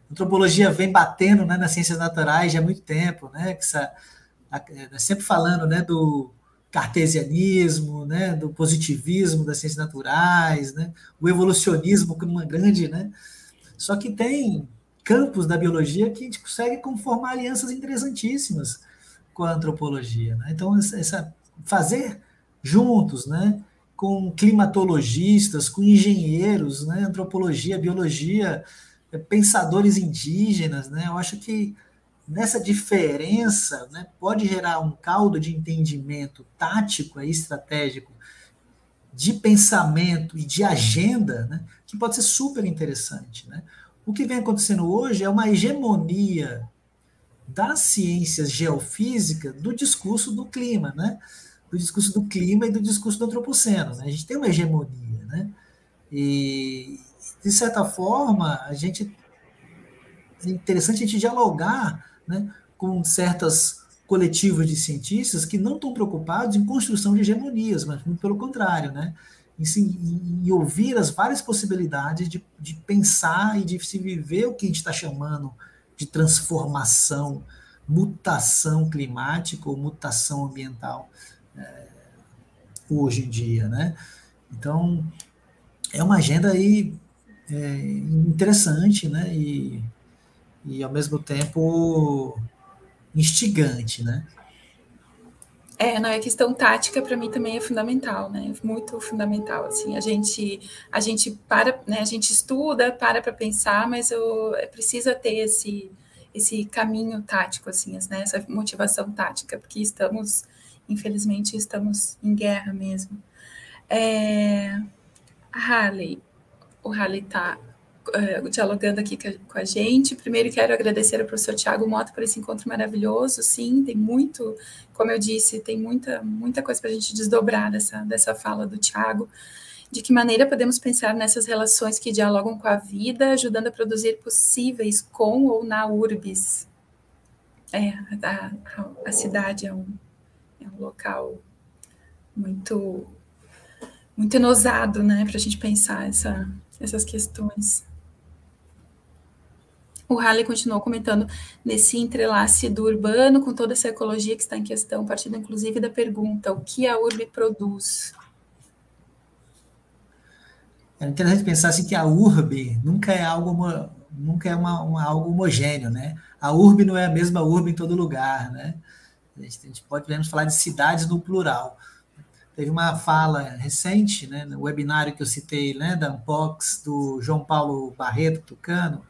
A antropologia vem batendo, né, nas ciências naturais já há muito tempo, né, sempre falando, né, do cartesianismo, né, do positivismo das ciências naturais, né, o evolucionismo como uma grande, né, só que tem campos da biologia que a gente consegue formar alianças interessantíssimas com a antropologia, né? Então, fazer juntos, né, com climatologistas, com engenheiros, né, antropologia, biologia, pensadores indígenas, né, eu acho que nessa diferença, né, pode gerar um caldo de entendimento tático e estratégico, de pensamento e de agenda, né, que pode ser super interessante. Né? O que vem acontecendo hoje é uma hegemonia das ciências geofísicas do discurso do clima, né? Do discurso do clima e do discurso do antropoceno. Né? A gente tem uma hegemonia, né? E, de certa forma, é interessante a gente dialogar, né, com certos coletivos de cientistas que não estão preocupados em construção de hegemonias, mas muito pelo contrário, né? Em ouvir as várias possibilidades de pensar e de se viver o que a gente está chamando de transformação, mutação climática ou mutação ambiental hoje em dia, né? Então, é uma agenda aí interessante, né? E ao mesmo tempo instigante, né? Não, a questão tática para mim também é fundamental, né? Muito fundamental, assim. A gente para, né? A gente estuda, para pensar, mas precisa ter esse caminho tático, assim, né? Essa motivação tática, porque infelizmente, estamos em guerra mesmo. O Harley está dialogando aqui com a gente. Primeiro, quero agradecer ao professor Tiago Mota por esse encontro maravilhoso. Sim, tem muito, como eu disse, tem muita coisa para a gente desdobrar dessa fala do Tiago. De que maneira podemos pensar nessas relações que dialogam com a vida, ajudando a produzir possíveis com ou na urbis? A cidade é um local muito enosado, né, para a gente pensar essas questões. O Halley continuou comentando nesse entrelace do urbano com toda essa ecologia que está em questão, partindo inclusive da pergunta: o que a urbe produz? É interessante pensar assim que a urbe nunca é algo algo homogêneo, né? A urbe não é a mesma urbe em todo lugar, né? A gente podemos falar de cidades no plural. Teve uma fala recente, né, no webinário que eu citei, né, da Unbox, do João Paulo Barreto Tucano,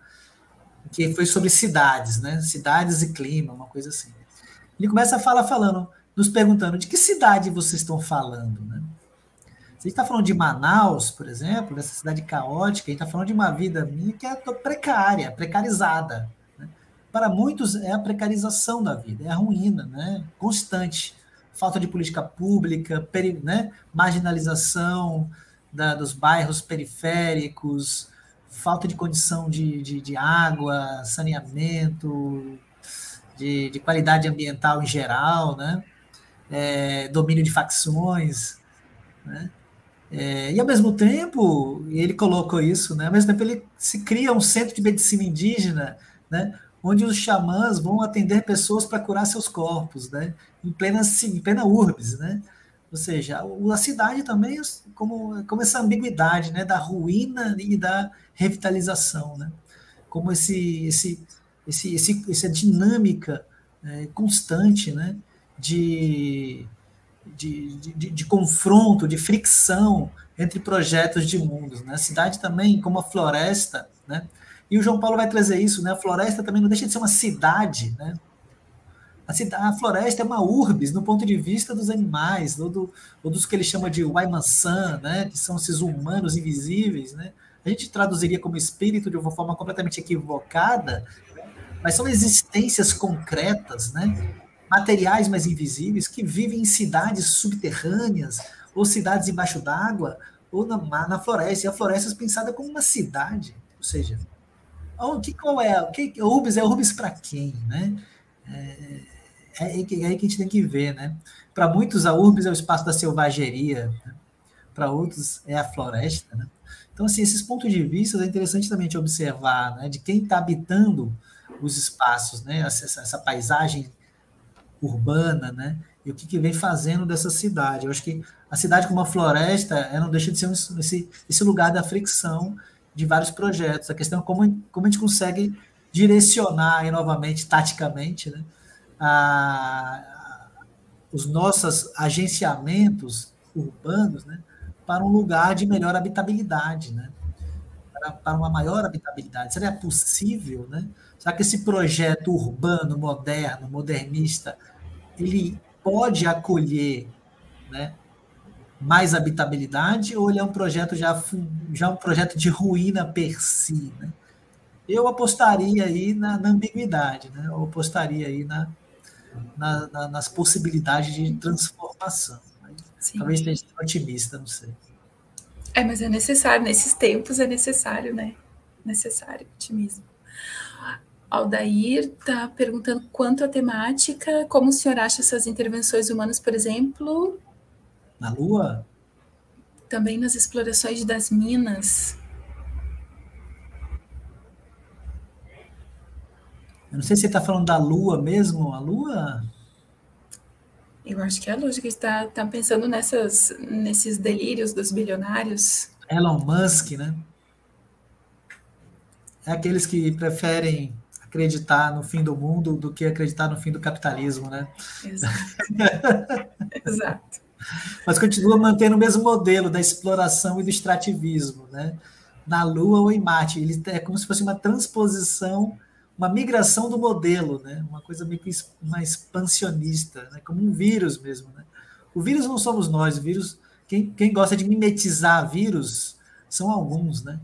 que foi sobre cidades, né? Cidades e clima, uma coisa assim. Ele começa a falar nos perguntando de que cidade vocês estão falando, né? Se a gente está falando de Manaus, por exemplo, dessa cidade caótica, a gente está falando de uma vida minha que é precária, precarizada. Né? Para muitos é a precarização da vida, é a ruína, né? Constante. Falta de política pública, né? Marginalização dos bairros periféricos, falta de condição de água, saneamento, de qualidade ambiental em geral, né? Domínio de facções, né? E ao mesmo tempo, ele colocou isso, né? Ao mesmo tempo ele se cria um centro de medicina indígena, né? Onde os xamãs vão atender pessoas para curar seus corpos, né? Em plena urbes, né? Ou seja, a cidade também como essa ambiguidade, né? Da ruína e da revitalização, né? Como essa dinâmica constante, né? De confronto, de fricção entre projetos de mundos. Né? A cidade também, como a floresta, né? E o João Paulo vai trazer isso, né? A floresta também não deixa de ser uma cidade, né? A floresta é uma urbis no ponto de vista dos animais, ou dos que ele chama de Waimansan, né? Que são esses humanos invisíveis, né? A gente traduziria como espírito de uma forma completamente equivocada, mas são existências concretas, né? Materiais mais invisíveis que vivem em cidades subterrâneas, ou cidades embaixo d'água, ou na floresta. E a floresta é pensada como uma cidade. Ou seja, qual é? Urbis é urbis para quem? Né? É aí que a gente tem que ver. Né? Para muitos, a urbis é o espaço da selvageria, né? Para outros, é a floresta. Né? Então, assim, esses pontos de vista é interessante também de observar, né? De quem está habitando os espaços, né? Essa paisagem urbana, né? E o que vem fazendo dessa cidade. Eu acho que a cidade como uma floresta, ela não deixa de ser esse lugar da fricção de vários projetos. A questão é como a gente consegue direcionar aí, novamente, taticamente, né? Os nossos agenciamentos urbanos, né? Para um lugar de melhor habitabilidade, né? para uma maior habitabilidade. Seria possível, né? Será que esse projeto urbano, moderno, modernista, ele pode acolher, né, mais habitabilidade, ou ele é um projeto já um projeto de ruína per si, né? Eu apostaria aí na ambiguidade, né? Eu apostaria aí nas possibilidades de transformação. Mas Sim. talvez esteja otimista, não sei. Mas é necessário, nesses tempos é necessário, né? Necessário otimismo. Aldair está perguntando quanto à temática, como o senhor acha essas intervenções humanas, por exemplo, Na Lua? também nas explorações das minas. Eu não sei se você está falando da Lua mesmo. A Lua? Eu acho que é a lógica está pensando nesses delírios dos bilionários. Elon Musk, né? É aqueles que preferem acreditar no fim do mundo do que acreditar no fim do capitalismo, né? Exato. Exato. Mas continua mantendo o mesmo modelo da exploração e do extrativismo, né? Na Lua ou em Marte. Ele é como se fosse uma transposição, uma migração do modelo, né? Uma coisa meio que uma expansionista, né? Como um vírus mesmo, né? O vírus não somos nós, o vírus, quem gosta de mimetizar vírus são alguns, né?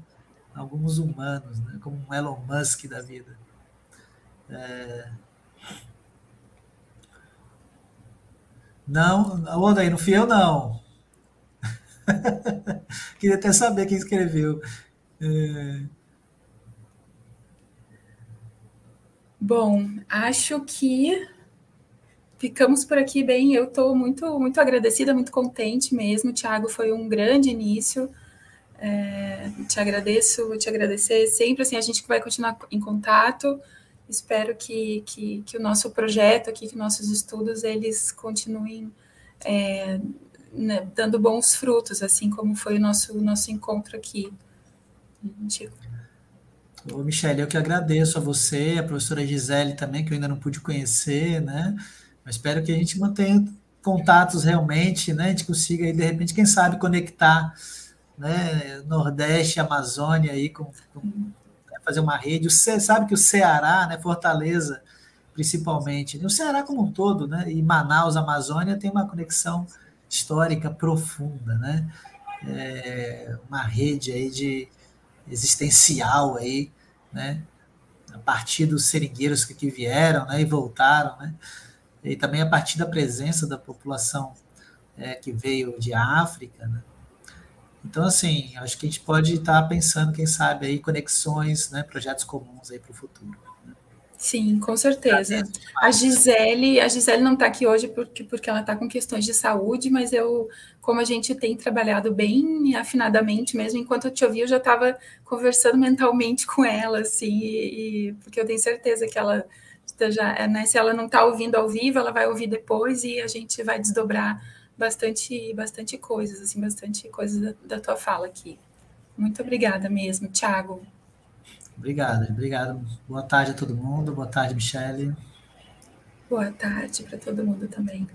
Alguns humanos, né? Como um Elon Musk da vida. Não, Odaí, não fui eu, não. Queria até saber quem escreveu. É, Bom, acho que ficamos por aqui bem. Eu estou muito, muito agradecida, muito contente mesmo. Tiago, foi um grande início. Te agradeço, vou te agradecer sempre. Assim, a gente vai continuar em contato. Espero que o nosso projeto aqui, que nossos estudos, eles continuem né, dando bons frutos, assim como foi o nosso encontro aqui. Ô, Michele, eu que agradeço a você, a professora Gisele também, que eu ainda não pude conhecer, né? Mas espero que a gente mantenha contatos realmente, né? A gente consiga aí, de repente, quem sabe, conectar, né? Nordeste, Amazônia aí né, fazer uma rede. Você sabe que o Ceará, né? Fortaleza, principalmente, né, o Ceará como um todo, né? E Manaus, Amazônia, tem uma conexão histórica profunda, né? Uma rede aí de existencial aí, né? A partir dos seringueiros que vieram, né? E voltaram, né? E também a partir da presença da população que veio de África, né? Então, assim, acho que a gente pode estar pensando, quem sabe, aí conexões, né? Projetos comuns aí para o futuro. Sim, com certeza. Agradeço demais. A Gisele não está aqui hoje porque ela está com questões de saúde, mas como a gente tem trabalhado bem afinadamente mesmo, enquanto eu te ouvi, eu já estava conversando mentalmente com ela, assim, porque eu tenho certeza que ela já, né, se ela não está ouvindo ao vivo, ela vai ouvir depois e a gente vai desdobrar bastante coisas, assim, bastante coisas da tua fala aqui. Muito obrigada mesmo, Thiago. Obrigado, obrigado. Boa tarde a todo mundo. Boa tarde, Michele. Boa tarde para todo mundo também.